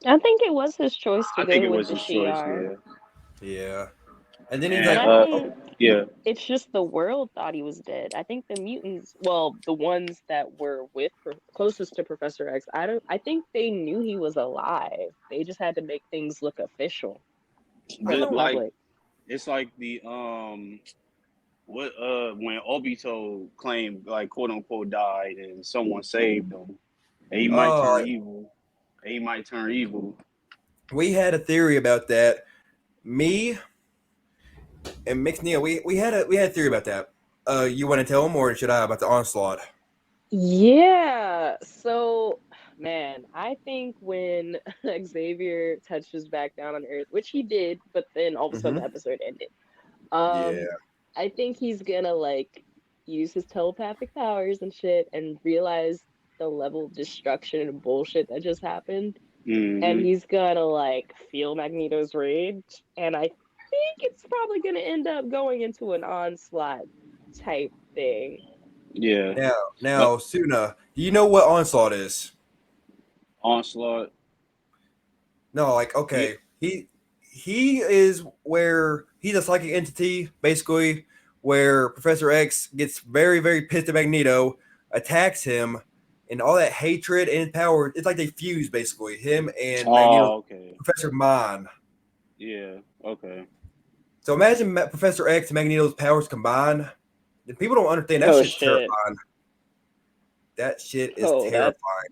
S3: I think it was his choice to
S4: I think
S3: go
S4: it
S3: with
S4: was
S3: the
S4: his choice,
S3: CR.
S4: yeah.
S2: Yeah. And then he's
S3: And
S2: like,
S4: And
S3: I
S2: oh,
S3: think
S4: yeah.
S3: it's just the world thought he was dead. I think the mutants, well, the ones that were closest to Professor X, I think they knew he was alive. They just had to make things look official
S2: I
S3: for the
S4: Just
S2: don't.
S4: like
S3: public.
S4: it's like the what when Obito claimed like quote unquote died and someone saved him and he might turn
S2: Oh,
S4: evil. And he might turn evil.
S2: we had a theory about that. Me and Mix Neil, we had a theory about that. You want to tell him or should I about the onslaught?
S3: Yeah. So, man, I think when Xavier touches back down on Earth, which he did, but then all of a sudden the
S2: Mm-hmm.
S3: episode ended.
S2: Yeah.
S3: I think he's gonna like use his telepathic powers and shit and realize the level of destruction and bullshit that just happened. And
S4: Hmm.
S3: he's gonna like feel Magneto's rage. And I think it's probably gonna end up going into an onslaught type thing.
S4: Yeah. But
S2: Now, Suna, do you know what onslaught is?
S4: onslaught.
S2: No, like
S4: Yeah.
S2: okay, he is where he's a psychic entity, basically, where Professor X gets very pissed at Magneto, attacks him, and all that hatred and power. It's like they fuse basically him and Magneto's
S4: Oh, okay.
S2: Professor Mind.
S4: Yeah. Okay.
S2: So imagine Professor X and Magneto's powers combined. The people don't understand that
S3: Oh
S2: shit's
S3: shit.
S2: terrifying. That shit is
S3: Oh, that's
S2: terrifying.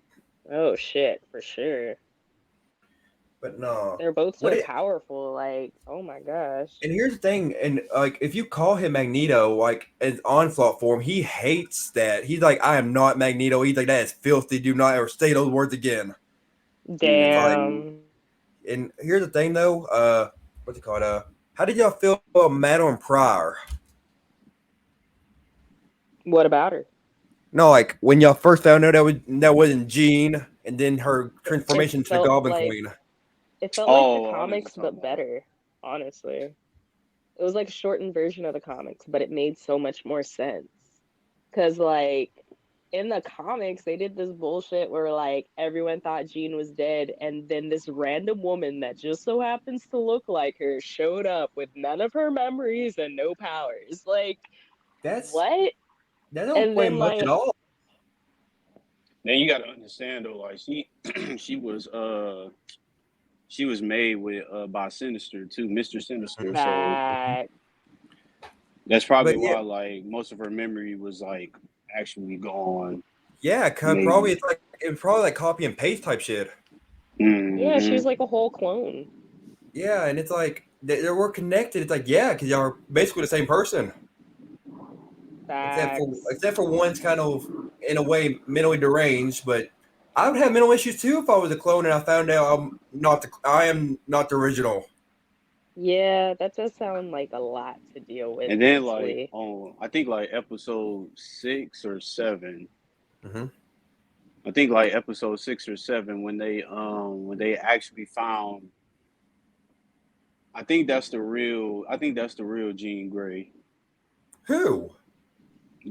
S3: oh shit, for sure.
S2: But no,
S3: They're both
S2: what
S3: so
S2: it
S3: powerful, like, oh my gosh.
S2: and here's the thing, and like if you call him Magneto, like in onslaught form, he hates that. He's like, I am not Magneto. He's like, that is filthy. Do not ever say those words again. It's like,
S4: Hmm.
S3: Damn.
S2: and here's the thing though, what's it called? How did y'all feel about Madeline Pryor?
S3: What about her?
S2: No, like when y'all first found out that wasn't Jean, and then her
S3: It
S2: transformation to the
S3: felt
S2: Goblin
S3: like
S2: Queen.
S3: the
S4: Oh, I know what you're
S3: comics,
S4: talking
S3: but
S4: about.
S3: better, honestly. It was like a shortened version of the comics, but it made so much more sense. Cause like in the comics, they did this bullshit where like everyone thought Jean was dead, and then this random woman that just so happens to look like her showed up with none of her memories and no powers. Like,
S2: That's
S3: what?
S2: that don't
S3: And
S2: explain
S3: then
S2: much at
S3: like
S2: all.
S4: Then you gotta understand though, like she she was made with by Sinister too, Mr. Sinister.
S2: Mhm.
S4: So
S3: back.
S4: that's probably
S2: But yeah,
S4: why like most of her memory was like actually gone.
S2: yeah,
S4: Maybe.
S2: it was probably like copy and paste type shit.
S3: Yeah, she was
S4: Hmm.
S3: like a whole clone.
S2: Yeah, and it's like they were connected. It's like yeah, because y'all are basically the same person,
S3: Facts.
S2: except for one's kind of in a way mentally deranged. But I would have mental issues too if I was a clone and I found out I am not the original.
S3: Yeah, that does sound like a lot to deal with
S4: And then like
S3: mentally.
S4: on I think like episode 6 or 7,
S2: Hmm.
S4: I think like episode 6 or 7 when they actually found. I think that's the real Jean Grey.
S2: Who?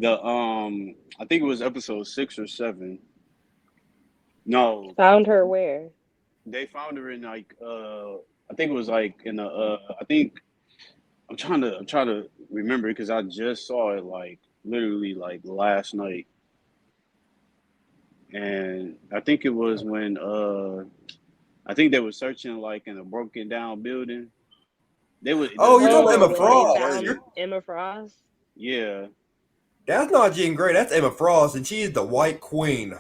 S4: I think it was episode 6 or 7. No,
S3: Found her where?
S4: they found her in like I think it was like in a I think I'm trying to remember because I just saw it like literally like last night, and I think it was when I think they were searching like in a broken down building.
S2: Oh, you're talking
S4: they
S2: about
S3: Oh,
S2: Emma
S3: when
S4: were
S3: they
S2: Frost.
S3: found
S4: converted.
S3: Emma Frost?
S4: Yeah.
S2: That's not Jean Grey. That's Emma Frost, and she's the White Queen.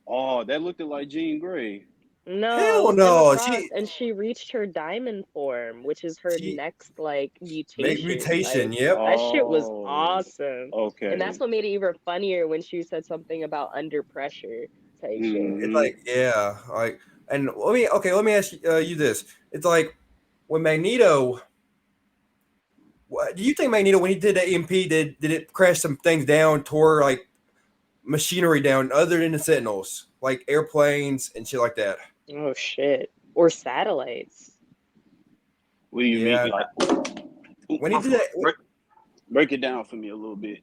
S4: Oh, that looked like Jean Grey.
S3: No, it
S2: Hell
S3: was Emma
S2: no.
S3: Frost, and she reached her diamond form, which is her
S2: She
S3: next like
S2: make
S3: mutation.
S2: mutation.
S3: Like
S2: Yep.
S3: that shit was
S4: Oh,
S3: awesome. And that's
S4: okay.
S3: what made it even funnier when she said something about under pressure type shit.
S2: It's
S4: Mm-hmm.
S2: like yeah, like and let me ask you this. It's like when Magneto. Do you think Magneto when he did the EMP did it crash some things down, tore like machinery down other than the Sentinels, like airplanes and shit like that?
S3: Oh shit. Or satellites.
S4: What do you
S2: Yeah.
S4: mean? Like, ooh,
S2: When he
S4: my
S2: did
S4: fault.
S2: that,
S4: Break it down for me a little bit.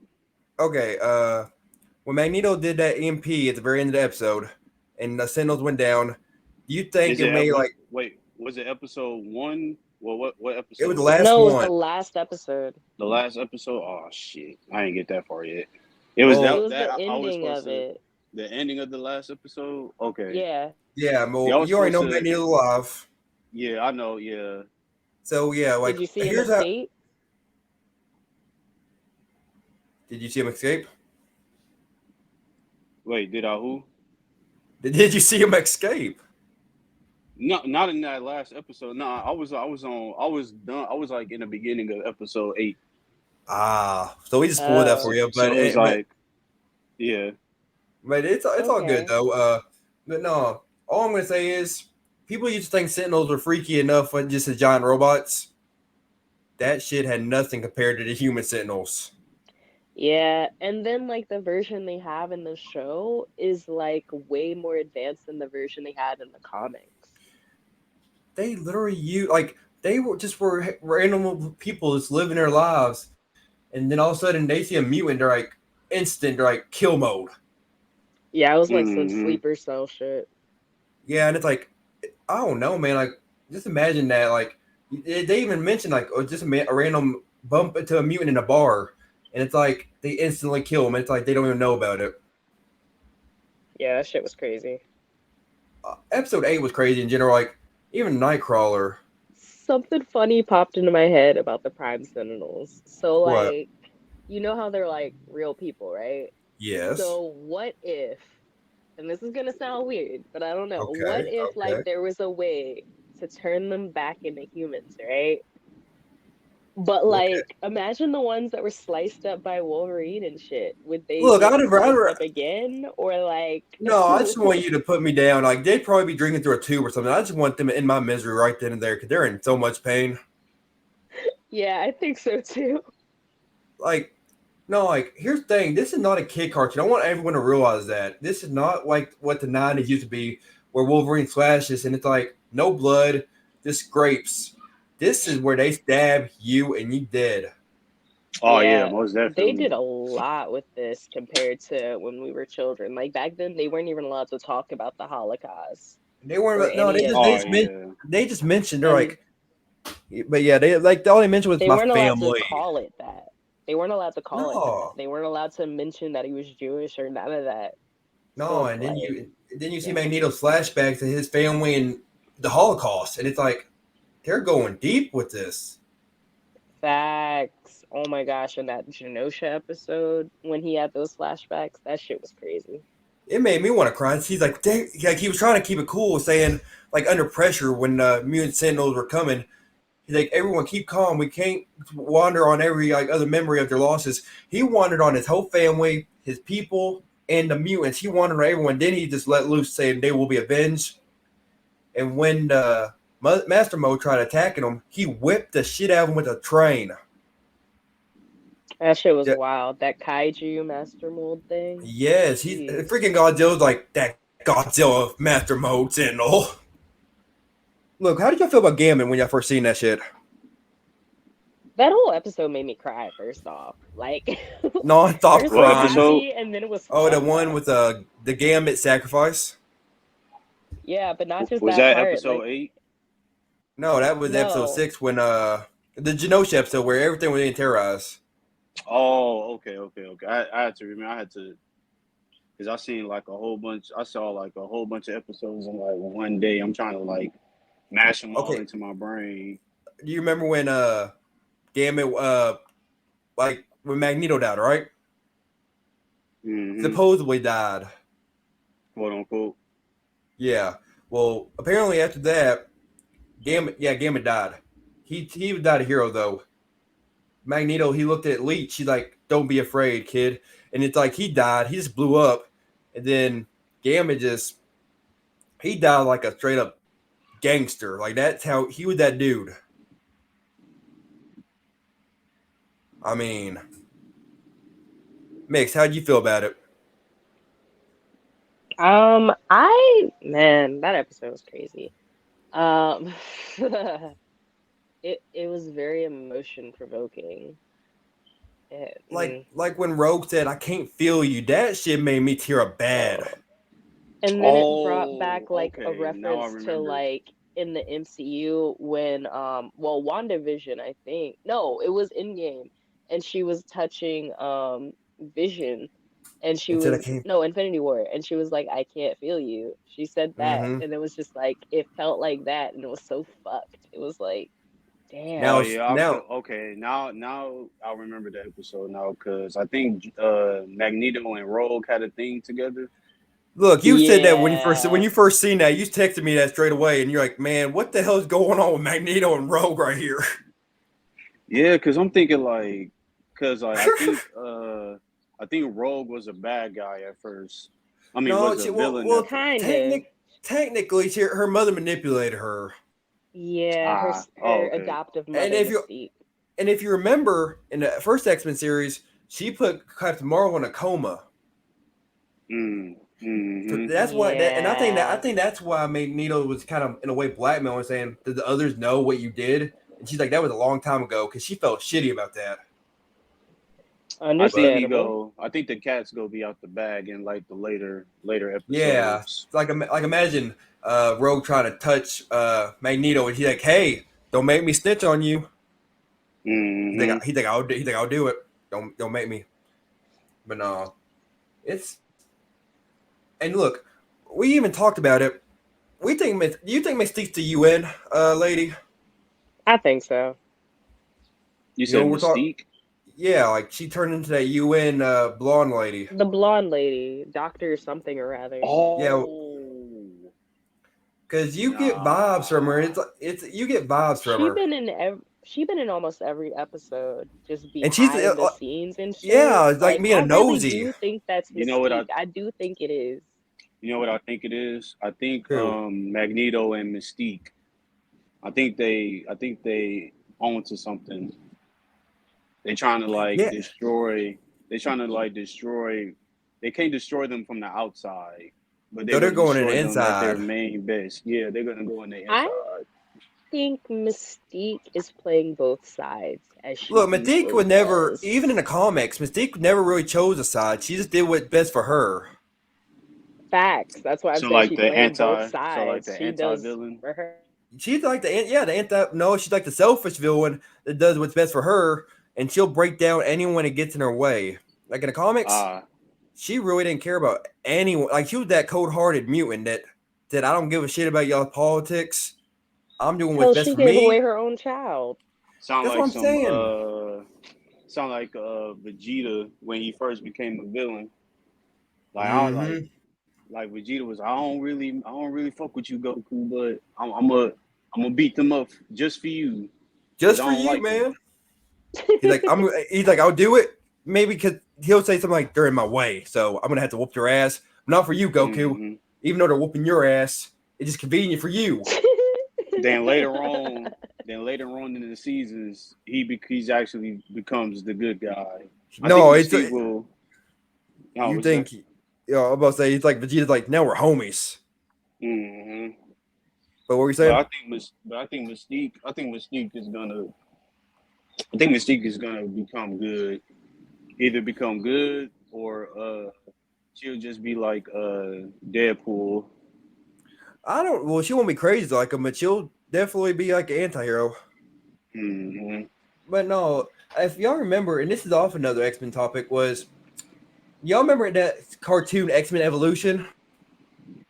S2: okay. When Magneto did that EMP at the very end of the episode, and the Sentinels went down, do you think
S4: Is
S2: it
S4: it
S2: made
S4: was
S2: like
S4: wait? Was it episode 1? Well, what
S2: it was
S4: episode
S2: the
S4: was it?
S2: last
S3: No, it was
S2: one?
S3: the last episode.
S4: The last episode? Oh shit, I didn't get that far yet. It was
S3: It
S2: Well,
S3: was
S4: that
S3: the
S4: I was
S3: ending
S4: supposed
S3: of
S4: to
S3: it.
S4: the ending of the last episode. Okay,
S3: Yeah.
S2: yeah.
S4: yeah, I
S2: Well,
S4: was
S2: you already
S4: supposed
S2: know
S4: to.
S2: Magneto's alive,
S4: Yeah, I know. Yeah.
S2: so yeah.
S3: Did
S2: Like
S3: you see him
S2: here's how.
S3: escape?
S2: Did you see him escape?
S4: Wait, did I who?
S2: Did you see him escape?
S4: No, not in that last episode. No, I was done. I was like in the beginning of episode 8.
S2: Ah, so we just spoiled that
S3: Oh,
S2: for you,
S4: So it was
S2: but
S4: like, yeah.
S2: it's all good
S3: okay.
S2: though. But no, all I'm gonna say is people used to think Sentinels were freaky enough when just as giant robots. That shit had nothing compared to the human Sentinels.
S3: Yeah, and then like the version they have in the show is like way more advanced than the version they had in the comics.
S2: They literally they were random people just living their lives, and then all of a sudden they see a mutant, they're like instant, they're like kill mode.
S3: Yeah, it was like some
S4: Mm-hmm.
S3: sleeper cell shit.
S2: Yeah, and it's like I don't know, man. Like just imagine that. Like they even mentioned like just a random bump into a mutant in a bar, and it's like they instantly kill him. It's like they don't even know about it.
S3: Yeah, that shit was crazy.
S2: Episode 8 was crazy in general. Like even Nightcrawler.
S3: Something funny popped into my head about the Prime Sentinels. So
S2: What?
S3: like, you know how they're like real people, right?
S2: Yes.
S3: So what if, and this is gonna sound weird, but I don't know, what
S2: Okay.
S3: if like
S2: Okay.
S3: there was a way to turn them back into humans, right? But
S2: Okay.
S3: like, imagine the ones that were sliced up by Wolverine and shit. Would they
S2: Look,
S3: get sliced up again, or like?
S2: no, I just want you to put me down. Like they'd probably be drinking through a tube or something. I just want them in my misery right then and there because they're in so much pain.
S3: Yeah, I think so too.
S2: Like, no, like here's the thing. This is not a kid cartoon. I want everyone to realize that this is not like what the '90s used to be, where Wolverine slashes and it's like no blood, just scrapes. This is where they stab you and you dead.
S4: Oh yeah,
S3: Yeah,
S4: most
S3: they did
S4: definitely.
S3: a lot with this compared to when we were children. Like back then, they weren't even allowed to talk about the Holocaust
S2: They
S3: or
S2: weren't. No,
S3: any of
S4: Oh
S3: that.
S4: yeah.
S2: they just mentioned. They're
S3: And
S2: like, but yeah, they like all they mentioned was
S3: they
S2: my
S3: weren't allowed to
S2: family.
S3: call it that. They weren't allowed to call it that.
S2: No,
S3: They weren't allowed to mention that he was Jewish or none of that. So
S2: no,
S3: it's
S2: and then
S3: like,
S2: you see
S3: yeah,
S2: Magneto's flashbacks to his family and the Holocaust, and it's like they're going deep with this.
S3: facts. Oh my gosh, in that Genosha episode when he had those flashbacks, that shit was crazy.
S2: It made me want to cry. He's like, dang, like he was trying to keep it cool, saying like under pressure when mutant sentinels were coming. He's like, everyone keep calm. We can't wander on every like other memory of their losses. He wandered on his whole family, his people, and the mutants. He wandered on everyone. Then he just let loose, saying they will be avenged. And when Master Mo tried attacking him, he whipped the shit out of him with a train.
S3: That shit was
S2: Yeah,
S3: wild. That kaiju master mold thing.
S2: yes, he's
S3: Jeez.
S2: freaking Godzilla's like that Godzilla Master Mode Sentinel. Look, how did y'all feel about Gammon when y'all first seen that shit?
S3: That whole episode made me cry, first off. Like,
S2: Non-stop
S3: first I was
S4: What
S2: crying.
S4: episode?
S3: happy, and then it was
S2: Oh, the
S3: fucked
S2: one
S3: up.
S2: with the Gambit sacrifice.
S3: Yeah, but not just
S4: Was
S3: that
S4: that
S3: part.
S4: episode
S3: Like,
S4: 8?
S2: No, that was episode
S3: no.
S2: 6 when the Genosha episode where everything was being terrorized.
S4: Oh, okay. I had to remember. I had to, because I seen like a whole bunch. I saw like a whole bunch of episodes in like one day. I'm trying to like mash them all
S2: Okay,
S4: into my brain.
S2: do you remember when Gambit like when Magneto died, right?
S4: Mm-hmm.
S2: Supposedly died.
S4: Quote unquote.
S2: Yeah. Well, apparently after that, Gambit died. He died a hero though. Magneto, he looked at Leech. He's like, "Don't be afraid, kid." And it's like he died. He just blew up, and then Gambit he died like a straight up gangster. Like that's how he was that dude. I mean, Mix, how'd you feel about it?
S3: Man, that episode was crazy. Um, it was very emotion provoking.
S2: Like when Rogue said, "I can't feel you." That shit made me tear up bad.
S3: And then it brought back
S4: Oh,
S3: like a
S4: okay. Now I
S3: reference to
S4: remember.
S3: like in the MCU when well WandaVision, I think. No, it was Endgame, and she was touching Vision, and she
S2: Instead, I
S3: was
S2: can't.
S3: no Infinity War, and she was like, I can't feel you. She said that,
S2: Mm-hmm.
S3: and it was just like it felt like that, and it was so fucked. It was like,
S4: Oh
S2: Now,
S3: damn.
S4: yeah, I
S2: now,
S4: feel okay. Now I remember the episode now because I think Magneto and Rogue had a thing together.
S2: look, you said that when
S3: Yeah.
S2: you first seen that, you texted me that straight away, and you're like, "Man, what the hell is going on with Magneto and Rogue right here?"
S4: Yeah, because I'm thinking like, because like, I think Rogue was a bad guy at first. I mean,
S2: No,
S4: was a villain at first.
S3: Kinda.
S2: technically, her mother manipulated her.
S3: Yeah,
S4: Ah, oh
S3: her
S4: okay.
S3: adoptive
S2: And
S3: mother
S2: if you
S3: Mystique.
S2: and if you remember in the first X-Men series, she put Captain Marvel in a coma. So
S4: Mm-hmm.
S2: that's why and I
S3: Yeah.
S2: think that's why Magneto was kind of in a way blackmailing, saying, "Did the others know what you did?" And she's like, "That was a long time ago," because she felt shitty about that. But
S3: Understandable.
S4: I think the cats go be out the bag in like the later
S2: yeah,
S4: episodes.
S2: it's like imagine Rogue trying to touch Magneto, and he's like, "Hey, don't make me snitch on you."
S4: Mm-hmm.
S2: He think I'll do it. Don't make me. But no, it's and look, we even talked about it. We think do you think Mystique's the UN lady?
S3: I think so.
S4: You
S2: You know
S4: said
S2: we're talking.
S4: Mystique?
S2: Yeah, like she turned into that UN blonde lady.
S3: The blonde lady, Doctor something or rather.
S2: Yeah,
S4: Oh,
S2: because you get vibes from her.
S4: nah.
S2: It's you get vibes from her,
S3: She been in almost every episode, just
S2: and she's
S3: behind the scenes and shit.
S2: yeah, it's like
S3: Like
S2: being a
S3: I really
S2: nosy.
S3: do think that's
S4: You know what
S3: Mystique. I do think it is.
S4: you know what I think it is? I think
S2: Who?
S4: Magneto and Mystique. I think they own to something. They trying to like
S2: Yeah,
S4: destroy. They trying to like destroy. They can't destroy them from the outside, but they're
S2: so they're
S4: gonna
S2: going in
S4: destroy
S2: the
S4: them at their
S2: inside.
S4: main base. Yeah, they're gonna go in the
S3: I
S4: inside.
S3: think Mystique is playing both sides as she
S2: Look, Mystique
S3: usually
S2: would never,
S3: does.
S2: even in the comics, Mystique never really chose a side. She just did what's best for her.
S3: Facts. That's why I'm
S4: So
S3: saying
S4: like
S3: she's playing both
S4: the
S3: sides. She
S4: anti
S3: does
S4: villain.
S3: for her.
S2: She's like the anti. No, she's like the selfish villain that does what's best for her, and she'll break down anyone that gets in her way. Like in the comics,
S4: Ah,
S2: she really didn't care about anyone. Like she was that cold-hearted mutant that said, "I don't give a shit about y'all politics. I'm doing what's
S3: Hell,
S2: best
S3: she
S2: for
S3: gave away
S2: me."
S3: her own child.
S4: sound
S2: That's what
S4: like
S2: I'm
S4: some
S2: saying.
S4: Vegeta when he first became a villain. Like I
S2: Mm-hmm.
S4: like Vegeta was. I don't really fuck with you, Goku, but I'm gonna beat them up just for you because
S2: Just
S4: I
S2: for
S4: don't
S2: you,
S4: like them.
S2: man. He's like, I'll do it. Maybe because he'll say something like, "They're in my way, so I'm gonna have to whoop their ass." Not for you, Goku.
S4: Hmm
S2: Even though they're whooping your ass, it's just convenient for you.
S4: Then later on, then later on in the seasons, he's actually becomes the good guy. I think
S2: No, it's
S4: Mystique will. Oh,
S2: you
S4: what's that?
S2: think I'm about to say it's like Vegeta's like now we're homies.
S4: Hmm.
S2: But what were you
S4: But
S2: saying?
S4: I think Mystique. I think Mystique is gonna become good. Either become good or she'll just be like Deadpool.
S2: I don't. Well, she won't be crazy like him, but she'll definitely be like an anti-hero.
S4: Hmm.
S2: But no, if y'all remember, and this is off another X-Men topic, was y'all remember that cartoon X-Men Evolution?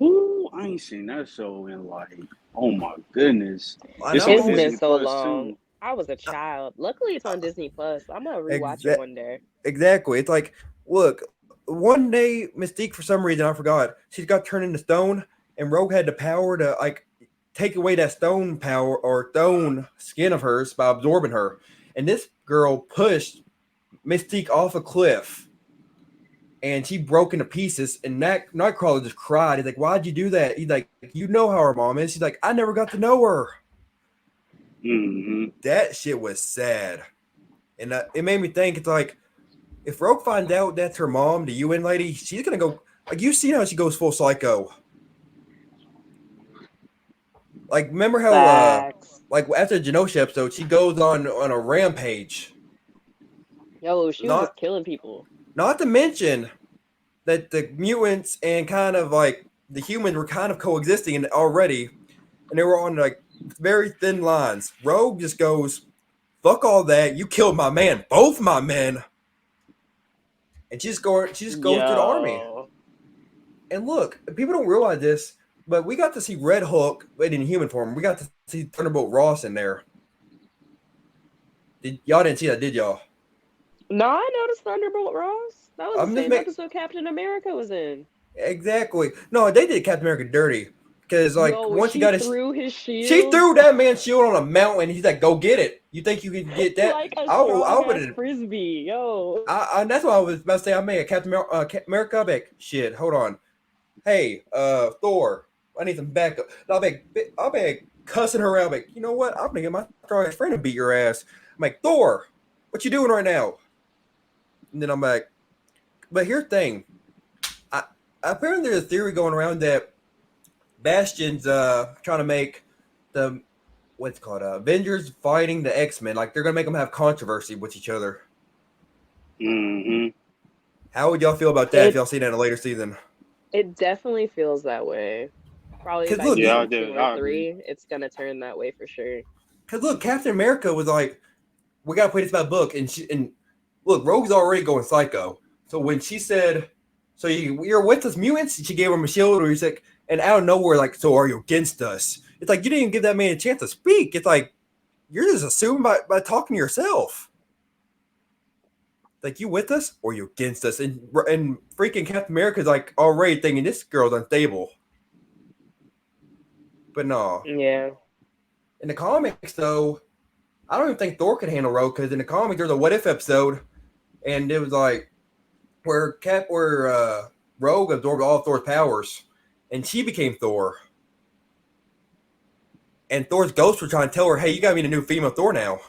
S4: Ooh, I ain't seen that show in like, oh my goodness.
S2: I
S4: It's on
S3: It's
S2: know
S3: been
S4: Disney
S3: so
S4: Plus
S3: long.
S4: too.
S3: I was a child. Luckily, it's on Disney Plus. I'm gonna rewatch it
S2: Exa-
S3: one day.
S2: exactly. It's like, look, one day Mystique, for some reason I forgot, she's got turned into stone, and Rogue had the power to like take away that stone power or stone skin of hers by absorbing her. And this girl pushed Mystique off a cliff, and she broke into pieces. And Nightcrawler just cried. He's like, "Why'd you do that?" He's like, "You know how her mom is." She's like, "I never got to know her."
S4: Hmm.
S2: That shit was sad, and it made me think. It's like if Rogue finds out that's her mom, the UN lady, she's gonna go like you see how she goes full psycho. Like remember how
S3: Facts.
S2: like after the Genosha episode, she goes on a rampage.
S3: Yo, she was
S2: Not
S3: just killing people.
S2: not to mention that the mutants and kind of like the humans were kind of coexisting already, and they were on like very thin lines. Rogue just goes, "Fuck all that! You killed my man, both my men," and she just goes to the army.
S3: Yo.
S2: And look, people don't realize this, but we got to see Red Hulk, but in human form. We got to see Thunderbolt Ross in there. Y'all didn't see that, did y'all?
S3: No, I noticed Thunderbolt Ross. That was the
S2: I'm just
S3: same
S2: making
S3: episode Captain America was in.
S2: exactly. No, they did Captain America dirty because like
S3: Yo, when
S2: once he
S3: she
S2: got his,
S3: threw his
S2: she
S3: shield
S2: threw that man's shield on a mountain. He's like, "Go get it." You think you can get that?
S3: like a
S2: I
S3: strong
S2: would
S3: ass
S2: have.
S3: frisbee. Yo.
S2: That's what I was about to say. I made a Captain America. I'm like, shit. Hold on. Hey, Thor. I need some backup. I'll be cussing her out. I'm like, you know what? I'm gonna get my strongest friend to beat your ass. I'm like, Thor, what you doing right now? And then I'm like, but here's the thing. I apparently there's a theory going around that Bastion's trying to make the what's it called Avengers fighting the X-Men. Like they're gonna make them have controversy with each other.
S4: Hmm.
S2: How would y'all feel about that if
S3: It
S2: y'all see that in a later season?
S3: it definitely feels that way. Probably
S2: Because
S3: by
S2: look,
S4: Yeah,
S3: season two or
S4: I agree.
S3: three, it's gonna turn that way for sure.
S2: Captain America was like, we gotta play this by book, and look, Rogue's already going psycho. So when she said, "So you're with us mutants," she gave him a shield, or he's like, and out of nowhere, like, "So are you against us?" It's like you didn't even give that man a chance to speak. It's like you're just assuming by talking to yourself. Like you with us or you against us, and freaking Captain America's like already thinking this girl's unstable. But no,
S3: Yeah.
S2: in the comics though, I don't even think Thor could handle Rogue because in the comics there's a what if episode, and it was like where Rogue absorbed all of Thor's powers, and she became Thor. And Thor's ghosts were trying to tell her, "Hey, you gotta be the new female Thor now."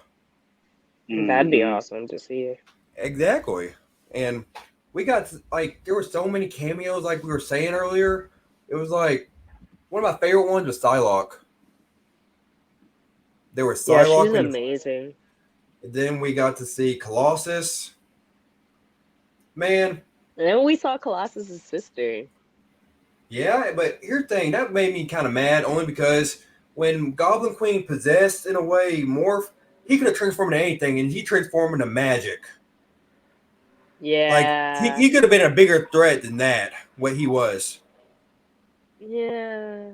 S3: That'd be
S4: Hmm.
S3: awesome to see.
S2: Exactly. And we got like there were so many cameos, like we were saying earlier. It was like one of my favorite ones was Psylocke. There was
S3: Yeah, she's
S2: Psylocke,
S3: amazing.
S2: and then we got to see Colossus. Man,
S3: And then we saw Colossus's sister.
S2: yeah, but here's the thing that made me kind of mad only because when Goblin Queen possessed in a way morph, he could have transformed into anything, and he transformed into magic. Like
S3: Yeah.
S2: he could have been a bigger threat than that. What he was.
S3: Yeah.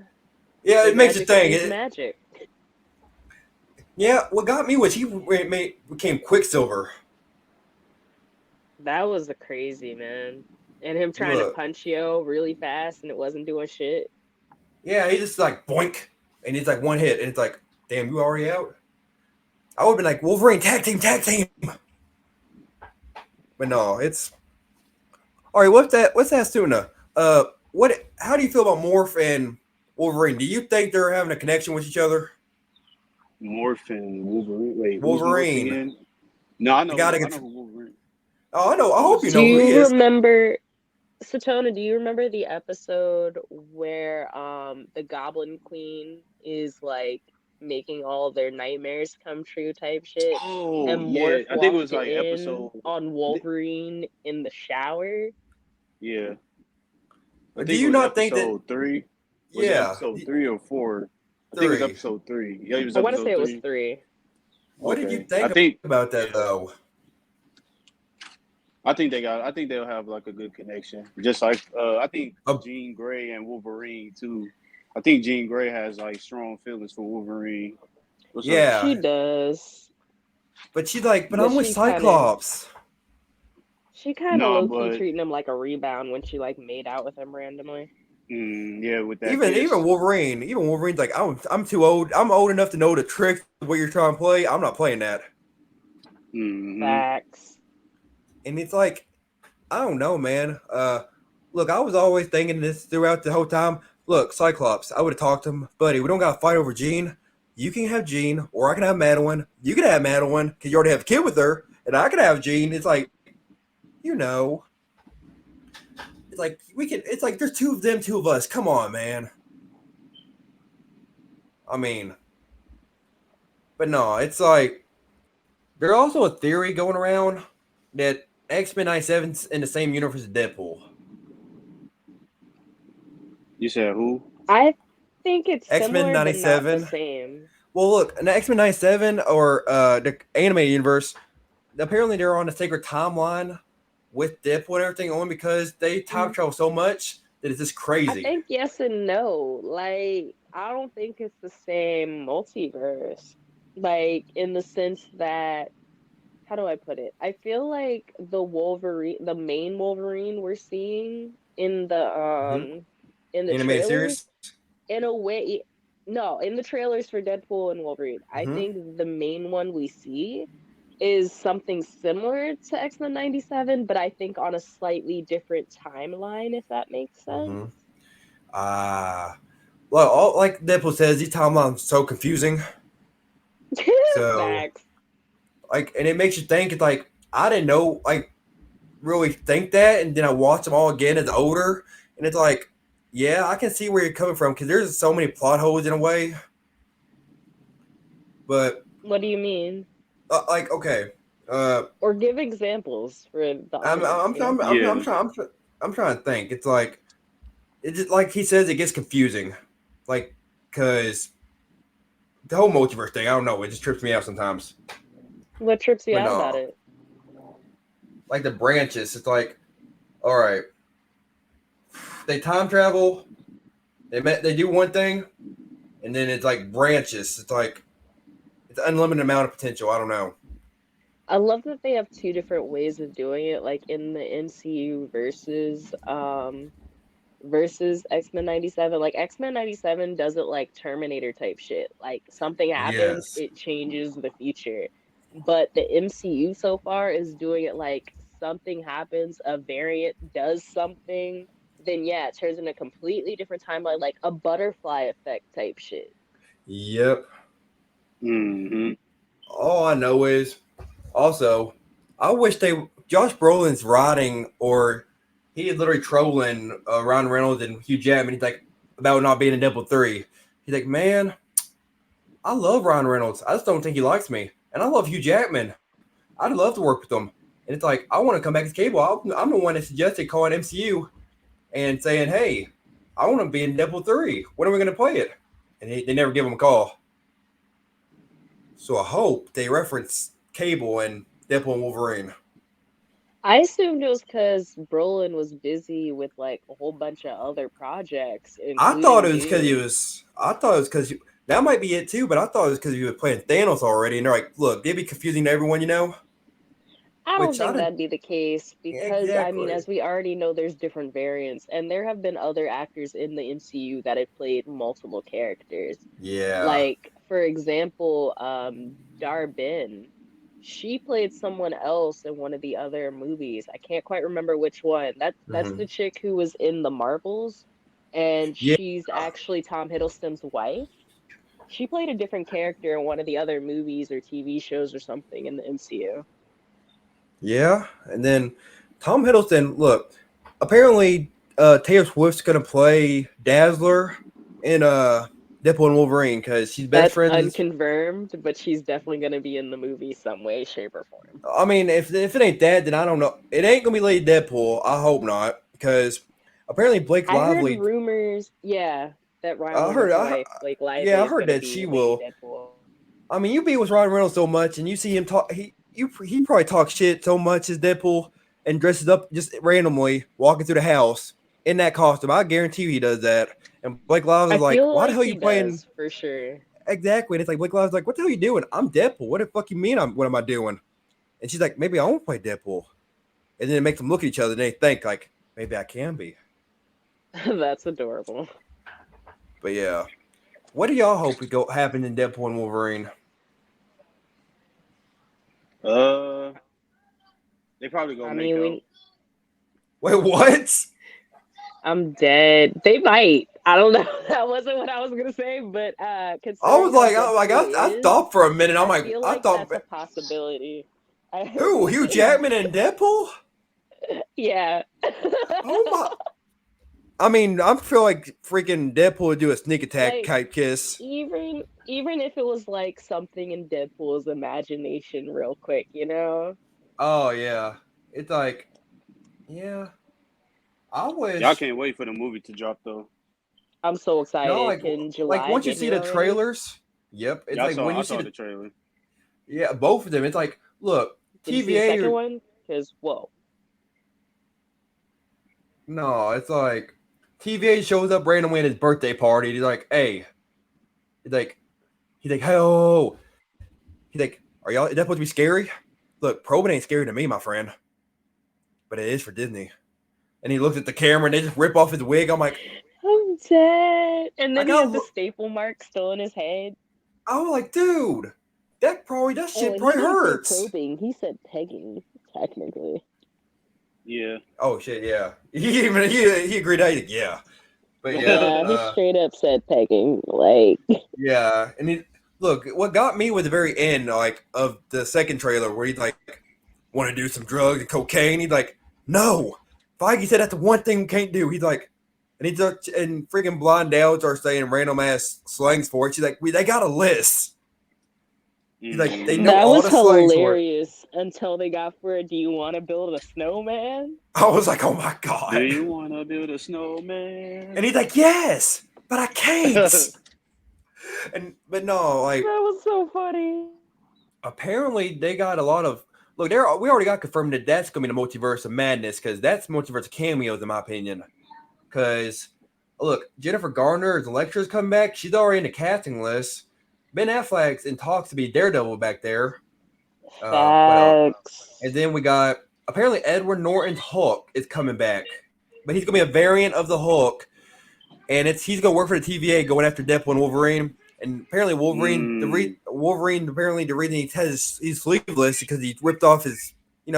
S2: Yeah,
S3: But
S2: it makes you
S3: magic remains
S2: think.
S3: magic.
S2: Yeah, what got me was he became Quicksilver.
S3: That was the crazy, man. And him trying to
S2: Look,
S3: punch Yo really fast and it wasn't doing shit.
S2: yeah, he just like boink, and it's like one hit, and it's like, damn, you already out. I would have been like Wolverine tag team. But no, it's all right. What's that, Suna? What? How do you feel about Morph and Wolverine? Do you think they're having a connection with each other?
S4: Morphin Wolverine. Wait, who's Morph
S2: Wolverine.
S4: again? No,
S2: The guy that
S4: I
S2: gets.
S4: know who Wolverine.
S2: Oh, I know. I hope you
S3: Do
S2: know who he
S3: you
S2: is.
S3: remember, Satona, do you remember the episode where the Goblin Queen is like making all their nightmares come true type shit?
S4: Oh
S3: And
S4: yeah,
S3: Morph
S4: I think it
S3: walked
S4: was like
S3: in
S4: episode.
S3: on Wolverine in the shower?
S4: Yeah, I
S2: Do
S4: think it
S2: you
S4: was
S2: not think that?
S4: episode 3. Was it
S2: Yeah,
S4: episode 3 or 4? I think it was
S2: 3.
S4: episode 3. Yeah, it was
S3: I want to say
S4: episode
S3: it was
S4: 3.
S3: 3.
S2: What did you
S4: Okay, I
S2: think
S4: think
S2: about that
S4: yeah,
S2: though?
S4: I think they got. I think they'll have like a good connection. Just like I think
S2: Uh,
S4: Jean Grey and Wolverine too. I think Jean Grey has like strong feelings for Wolverine. What's up?
S3: She
S2: yeah,
S3: does,
S2: but she's like, but
S3: but
S2: I'm with Cyclops.
S3: she kind of
S4: Nah,
S3: low key
S4: but
S3: treating him like a rebound when she like made out with him randomly.
S4: yeah, with that
S2: Even
S4: kiss.
S2: Wolverine, even Wolverine's like, I'm too old. I'm old enough to know the tricks of what you're trying to play. I'm not playing that.
S4: Mm-hmm.
S3: Facts.
S2: And it's like, I don't know, man. Look, I was always thinking this throughout the whole time. Look, Cyclops, I would have talked to him, buddy. We don't got to fight over Jean. You can have Jean, or I can have Madeline. You can have Madeline because you already have a kid with her, and I can have Jean. It's like, you know, it's like we can. It's like there's two of them, two of us. Come on, man. I mean, but no, it's like there's also a theory going around that X-Men 97's in the same universe as Deadpool.
S4: You said who?
S3: I think it's
S2: X-Men
S3: similar, but not the
S2: 97.
S3: same.
S2: Well, look, in the X-Men 97 or the animated universe, apparently they're on a sacred timeline with Deadpool and everything only because they time travel so much that it's just
S3: I
S2: crazy.
S3: think yes and no. Like, I don't think it's the same multiverse. Like, in the sense that, how do I put it? I feel like the main Wolverine we're seeing
S2: Mm-hmm.
S3: in the
S2: Animated
S3: trailers,
S2: series.
S3: in a way, no, in the trailers for Deadpool and Wolverine, I
S2: Mm-hmm.
S3: think the main one we see is something similar to X-Men 97, but I think on a slightly different timeline, if that makes sense.
S2: Mm-hmm. Well, like Deadpool says, these timelines are so confusing. So,
S3: Facts.
S2: like, and it makes you think. It's like I didn't know, like, really think that, and then I watch them all again as older, and it's like, yeah, I can see where you're coming from because there's so many plot holes in a way. But
S3: What do you mean?
S2: like, okay,
S3: Or give examples for the
S2: I'm
S3: audience,
S2: I'm
S3: you know?
S2: I'm I'm, I'm
S4: Yeah,
S2: trying I'm, try- I'm trying to think. It's like like he says, it gets confusing, like because the whole multiverse thing. I don't know. It just trips me out sometimes.
S3: What trips you
S2: But
S3: out about
S2: no,
S3: it?
S2: like the branches. It's like, all right, they time travel. They do one thing, and then it's like branches. It's like it's unlimited amount of potential. I don't know.
S3: I love that they have two different ways of doing it, like in the MCU versus X-Men 97. Like X-Men 97 does it like Terminator type shit. Like something happens,
S2: Yes.
S3: it changes the future. But the MCU so far is doing it like something happens, a variant does something, then yeah, it turns into a completely different timeline, like a butterfly effect type shit.
S2: Yep.
S4: mm-hmm.
S2: All I know is also I wish Josh Brolin's writing or he is literally trolling Ryan Reynolds and Hugh Jackman. He's like about not being in Deadpool 3. He's like, man, I love Ryan Reynolds. I just don't think he likes me, and I love Hugh Jackman. I'd love to work with them. And it's like I want to come back as Cable. I'm the one that suggested calling MCU and saying, hey, I want to be in Deadpool 3. When are we going to play it? And they never give him a call. So I hope they reference Cable and Deadpool and Wolverine.
S3: I assumed it was because Brolin was busy with like a whole bunch of other projects,
S2: I thought
S3: including
S2: it was because he
S3: Dune.
S2: was. I thought it was because that might be it too. But I thought it was because he was playing Thanos already, and they're like, "Look, they'd be confusing to everyone, you know."
S3: I don't
S2: Which I
S3: think
S2: didn't
S3: that'd be the case because, I mean,
S2: exactly.
S3: as we already know, there's different variants, and there have been other actors in the MCU that have played multiple characters.
S2: Yeah.
S3: Like, for example, Dar-Benn, she played someone else in one of the other movies. I can't quite remember which one. That's
S2: Hmm.
S3: the chick who was in The Marvels, and
S2: Yeah.
S3: she's actually Tom Hiddleston's wife. She played a different character in one of the other movies or TV shows or something in the MCU.
S2: Yeah, and then Tom Hiddleston. Look, apparently, Taylor Swift's gonna play Dazzler in Deadpool and Wolverine because she's best
S3: That's
S2: friends.
S3: unconfirmed, but she's definitely going to be in the movie some way, shape, or form.
S2: I mean, if it ain't that, then I don't know. It ain't gonna be Lady Deadpool. I hope not, because apparently Blake
S3: I heard
S2: Lively.
S3: rumors, yeah, that Ryan
S2: I heard.
S3: Reynolds' wife, Blake
S2: Yeah,
S3: Lively,
S2: I
S3: is
S2: heard
S3: going to
S2: that
S3: be
S2: she
S3: Lady
S2: will.
S3: Deadpool.
S2: I mean, you be with Ryan Reynolds so much, and you see him talk. He probably talks shit so much as Deadpool and dresses up just randomly, walking through the house in that costume. I guarantee you he does that. And Blake Lively's
S3: I
S2: like,
S3: feel
S2: "Why the
S3: like
S2: hell
S3: he
S2: you playing?"
S3: does, for sure.
S2: Exactly. And it's like Blake Lively's like, "What the hell you doing? I'm Deadpool. What the fuck you mean? What am I doing?" And she's like, "Maybe I won't play Deadpool." And then it makes them look at each other and they think like, "Maybe I can be."
S3: That's adorable.
S2: But yeah, what do y'all hope would happen in Deadpool and Wolverine?
S4: They probably gonna
S3: I
S4: make
S3: mean,
S4: out.
S2: Wait, what?
S3: I'm dead. They might. I don't know. That wasn't what I was gonna say, but
S2: I
S3: considering
S2: was
S3: how
S2: like,
S3: Deadpool
S2: I
S3: is,
S2: thought for a minute. I'm
S3: I
S2: like,
S3: feel
S2: I
S3: like
S2: thought,
S3: that's a possibility.
S2: who? Hugh Jackman and Deadpool?
S3: Yeah.
S2: Oh my! I mean, I feel like freaking Deadpool would do a sneak attack
S3: Like,
S2: type kiss.
S3: even if it was like something in Deadpool's imagination, real quick, you know?
S2: Oh yeah, it's like, yeah. I
S4: Y'all
S2: wish.
S4: can't wait for the movie to drop though.
S3: I'm so
S2: No,
S3: excited. Can
S2: like
S3: July
S2: once you
S3: get
S2: see
S3: here
S2: the
S3: already?
S2: trailers. Yep, it's
S4: Yeah,
S2: like when
S4: I
S2: you see
S4: saw the trailer.
S2: yeah, both of them. It's like, look,
S3: Did you see the
S2: TVA.
S3: second one? Because whoa.
S2: No, it's like TVA shows up randomly at his birthday party. He's like, hey, he's like, hey, oh, he's like, are y'all? Is that supposed to be scary? Look, probing ain't scary to me, my friend, but it is for Disney. And he looks at the camera and they just rip off his wig. I'm like,
S3: I'm dead. And
S2: I
S3: then he has
S2: got.
S3: the staple mark still in his head.
S2: I was like, dude, that
S3: Oh,
S2: shit
S3: and he
S2: probably
S3: didn't say
S2: hurts.
S3: probing. He said pegging, technically.
S4: Yeah.
S2: Oh shit, yeah. He agreed. Yeah, but yeah,
S3: Yeah, he straight up said pegging. Like,
S2: yeah. And look, what got me was the very end, like of the second trailer, where he's like, want to do some drugs and cocaine. He's like, no. Feige said that's the one thing we can't do. He's like, and freaking Blind Dale starts saying random ass slangs for it. She's like, they got a list. He's like, they know
S3: that
S2: all
S3: was
S2: the slangs for it.
S3: hilarious until they got for it. Do you want to build a snowman?
S2: I was like, oh my
S4: Do
S2: god.
S4: you want to build a snowman?
S2: And he's like, yes, but I can't. But no, like
S3: That was so funny.
S2: apparently they got a lot of look. We already got confirmed that that's gonna be the multiverse of madness because that's multiverse of cameos in my opinion. Because look, Jennifer Garner as Electra's coming back. She's already in the casting list. Ben Affleck's in talks to be Daredevil back there. What else?
S3: Facts.
S2: And then we got apparently Edward Norton's Hulk is coming back, but he's gonna be a variant of the Hulk, and he's gonna work for the TVA going after Deadpool and Wolverine. And apparently Wolverine, the reason he's sleeveless because he ripped off his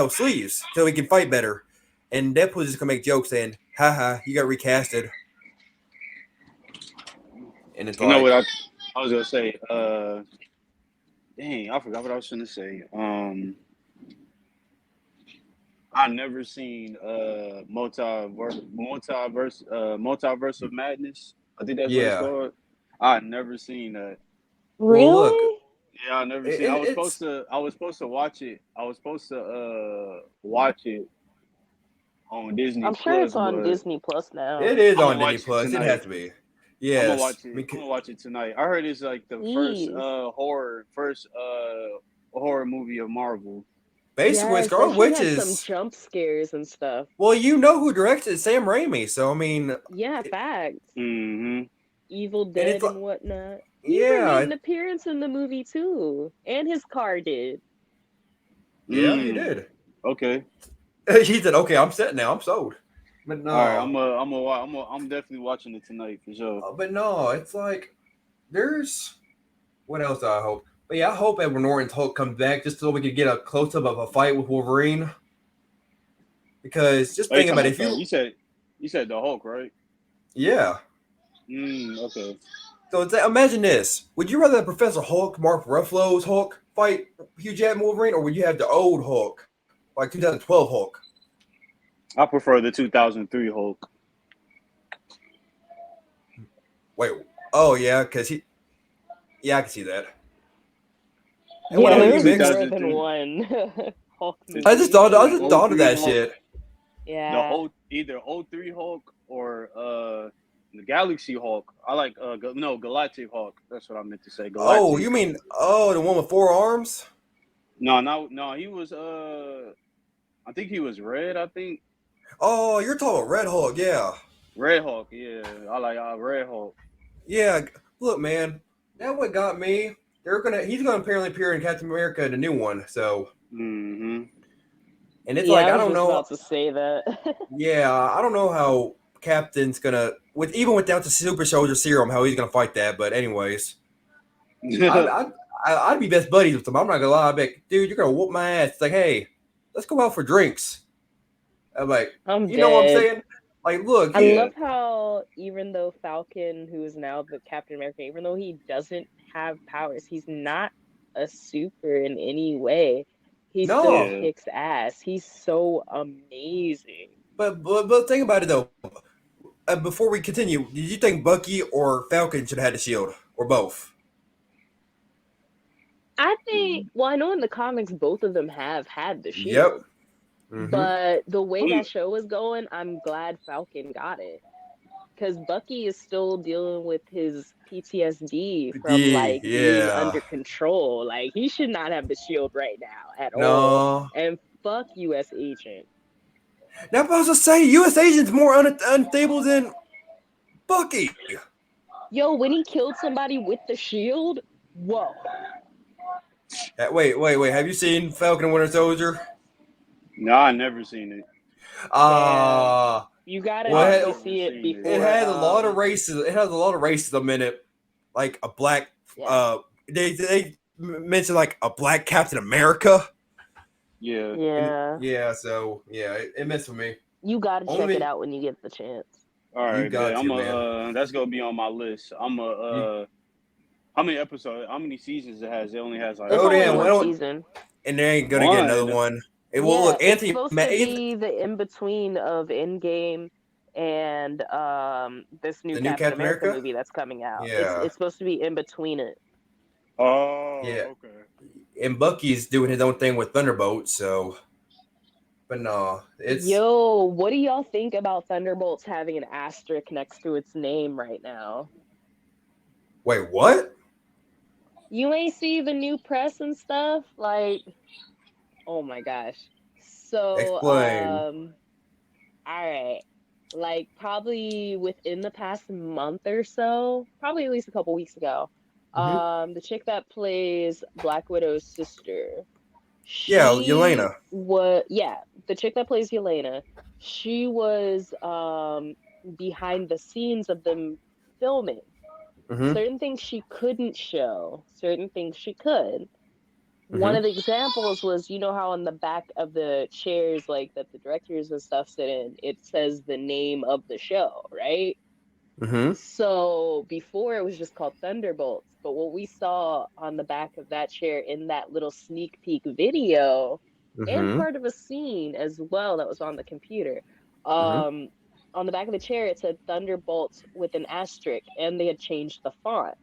S2: sleeves so he can fight better. And Deadpool's just gonna make jokes saying, "Haha, you got recasted." And it's
S4: You know
S2: like,
S4: what I was gonna say? Dang, I forgot what I was gonna say. I never seen multiverse of madness. I think that's what it's
S2: yeah.
S4: called. I never seen that.
S2: Well, look,
S3: Really?
S4: Yeah, I never seen.
S2: it's
S4: I was supposed to watch it. I was supposed to watch it on Disney
S3: I'm sure
S4: Plus,
S3: it's on
S4: but
S3: Disney Plus now.
S2: it is
S4: I'm
S2: on
S4: gonna
S2: Disney
S4: watch it
S2: Plus. It has
S4: tonight.
S2: to be.
S4: I'm gonna
S2: Yes.
S4: watch it. I'm gonna watch it tonight. I heard it's like the
S3: Jeez.
S4: first horror movie of Marvel.
S2: Basically,
S3: Yes, they
S2: Scarlet
S3: should
S2: Witch
S3: have some
S2: is.
S3: jump scares and stuff.
S2: Well, you know who directed it, Sam Raimi. So I mean,
S3: Yeah, facts.
S4: Mm-hmm.
S3: Evil
S2: and
S3: Dead
S2: it's
S3: and whatnot. He even made an appearance in the movie too, and his car did.
S2: Yeah, he did.
S4: Okay.
S2: He said, "Okay, I'm set now. I'm sold." But no,
S4: All right. I'm definitely watching it tonight for sure.
S2: but no, it's like there's what else I hope. But yeah, I hope Edward Norton's Hulk comes back just so we can get a close up of a fight with Wolverine. Because just think about it, if
S4: you said the Hulk, right?
S2: yeah.
S4: Okay.
S2: So imagine this: would you rather have Professor Hulk, Mark Ruffalo's Hulk, fight Hugh Jackman Wolverine, or would you have the old Hulk, like 2012 Hulk?
S4: I prefer the 2003 Hulk.
S2: Wait, oh yeah, because he, yeah, I can see that. And what
S3: Yeah,
S2: about
S3: there
S2: you,
S3: was
S2: Mix?
S3: more than one Hulk
S4: The,
S2: I
S3: movie.
S2: just thought, I
S4: the
S2: just thought of
S4: 03
S2: that
S4: Hulk,
S2: shit.
S3: Yeah.
S4: either 03 Hulk or the Galaxy Hulk. I like no, Galactic Hulk. That's what I meant to say.
S2: Oh,
S4: Galactic.
S2: you mean the one with 4 arms?
S4: No, he was I think he was red, I think.
S2: Oh, you're talking about Red Hulk, yeah,
S4: Red Hulk, yeah. I like Red Hulk.
S2: yeah. Look, man, that what got me. He's gonna apparently appear in Captain America, the new one. So,
S4: Mm-hmm.
S2: and it's
S3: Yeah,
S2: like
S3: I
S2: I
S3: was
S2: don't
S3: just
S2: know.
S3: about to say that.
S2: Yeah, I don't know how Captain's gonna even without the Super Soldier Serum, how he's gonna fight that. But anyways, I'd be best buddies with him. I'm not gonna lie. I'd be like, dude, you're gonna whoop my ass. It's like, hey, let's go out for drinks. I'm like,
S3: I'm
S2: you know what I'm
S3: dead.
S2: saying? Like, look,
S3: I love how even though Falcon, who is now the Captain America, even though he doesn't have powers, he's not a super in any way. He still
S2: no,
S4: Yeah.
S3: kicks ass. He's so amazing.
S2: but think about it though. Before we continue, did you think Bucky or Falcon should have had the shield or both?
S3: I think, well, I know in the comics both of them have had the
S2: Yep.
S3: shield,
S2: Mm-hmm.
S3: but the way
S4: I'm
S3: that show was going, I'm glad Falcon got it. Because Bucky is still dealing with his PTSD from like being
S2: Yeah.
S3: under control. Like he should not have the shield right now at all.
S2: No.
S3: And fuck US Agent.
S2: Now, I was to say, U.S. Agent's more unstable than Bucky.
S3: Yo, when he killed somebody with the shield, whoa.
S2: Wait. Have you seen Falcon and Winter Soldier?
S4: No, I never seen it.
S3: You gotta
S2: well,
S3: definitely
S4: it-
S3: see it
S4: it
S3: before.
S2: it has a lot of racism. It has a lot of racism in it, like a black.
S3: Yeah.
S2: They mention like a black Captain America.
S4: Yeah.
S3: Yeah.
S2: Yeah. So yeah, it messed with me.
S3: You gotta check
S2: Only-
S3: it out when you get the chance.
S4: All
S2: You
S4: right,
S2: got
S4: man.
S2: to,
S4: That's gonna be on my list. How many episodes? How many seasons it has? It only has like
S3: It's
S2: Oh,
S3: only
S2: damn,
S3: one season.
S2: And they ain't gonna get another one. Well,
S3: Yeah,
S2: look,
S3: it's
S2: Anthony.
S3: supposed to be the in between of Endgame and this new
S2: The new
S3: Captain
S2: Captain
S3: America
S2: America?
S3: movie that's coming out.
S2: Yeah.
S3: It's supposed to be in between it.
S4: Oh,
S2: Yeah.
S4: okay.
S2: And Bucky's doing his own thing with Thunderbolt. So, but no, it's
S3: Yo, what do y'all think about Thunderbolts having an asterisk next to its name right now?
S2: wait, what?
S3: You ain't see the new press and stuff? Like, oh my gosh. So,
S2: Explain.
S3: all right. Like probably within the past month or so, probably at least a couple weeks ago, the chick that plays Black Widow's sister,
S2: Yeah, Yelena.
S3: The chick that plays Yelena, she was behind the scenes of them filming. Certain things she couldn't show, certain things she could. One of the examples was, you know how on the back of the chairs, like that the directors and stuff sit in, it says the name of the show, right? So before it was just called Thunderbolts, but what we saw on the back of that chair in that little sneak peek video, and part of a scene as well that was on the computer, on the back of the chair it said Thunderbolts with an asterisk, and they had changed the font.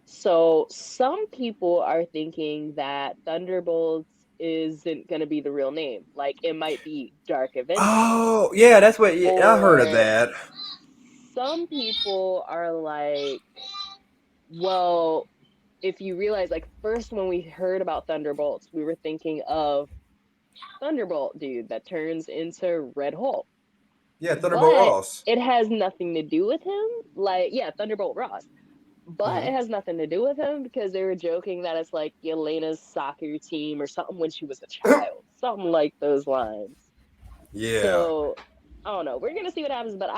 S3: So some people are thinking that Thunderbolts isn't going to be the real name. Like it might be Dark Avenger.
S2: Oh, yeah, that's what I heard of that.
S3: Some people are like, well, if you realize, like first when we heard about Thunderbolts, we were thinking of Thunderbolt dude that turns into Red Hulk.
S2: Yeah, Thunderbolt Ross.
S3: It has nothing to do with him. Like, yeah, Thunderbolt Ross. But it has nothing to do with him because they were joking that it's like Yelena's soccer team or something when she was a child. Something like those lines.
S2: Yeah.
S3: So, I don't know. We're going to see what happens, but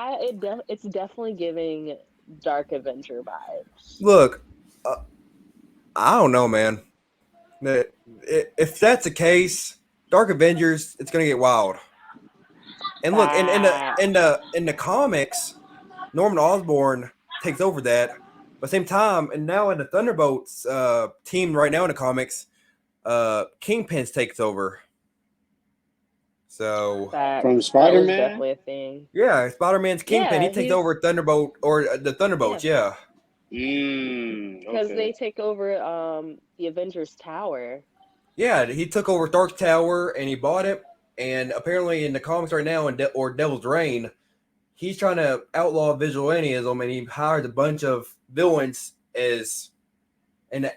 S3: it's definitely giving Dark Avenger vibes.
S2: Look, I don't know, man. If that's the case, Dark Avengers, it's gonna get wild. And look, in the comics, Norman Osborn takes over that, But same time, and now in the Thunderbolts team right now in the comics, Kingpin's takes over. So
S4: from
S3: Facts. That was
S4: Spider-Man.
S3: definitely a thing.
S2: yeah, Spider-Man's Kingpin.
S3: Yeah,
S2: He takes
S3: he's
S2: over Thunderbolt or the Thunderbolts. Yeah.
S3: because
S4: Okay.
S3: they take over the Avengers Tower.
S2: Yeah, he took over Dark Tower and he bought it. And apparently in the comics right now, or Devil's Reign, he's trying to outlaw vigilantism, and he hired a bunch of villains as, and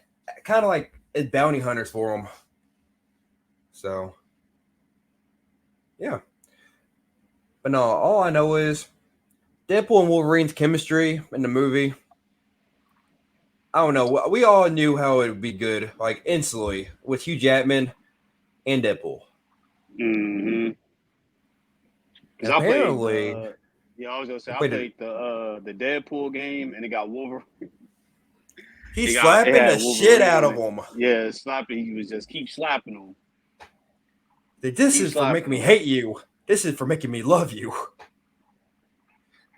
S2: kind of like as bounty hunters for him. So, yeah. But no, all I know is Deadpool and Wolverine's chemistry in the movie. I don't know. We all knew how it would be good, like instantly, with Hugh Jackman and Deadpool.
S4: Mm-hmm. Because I played
S2: Apparently,
S4: I was gonna say I
S2: played
S4: played the Deadpool game and it got Wolverine.
S2: he's
S4: It
S2: slapping
S4: had
S2: the shit out of
S4: Wolverine
S2: him.
S4: Yeah, slapping. He was just keep slapping him.
S2: This
S4: Keep
S2: is for making me
S4: slapping him.
S2: hate you. This is for making me love you.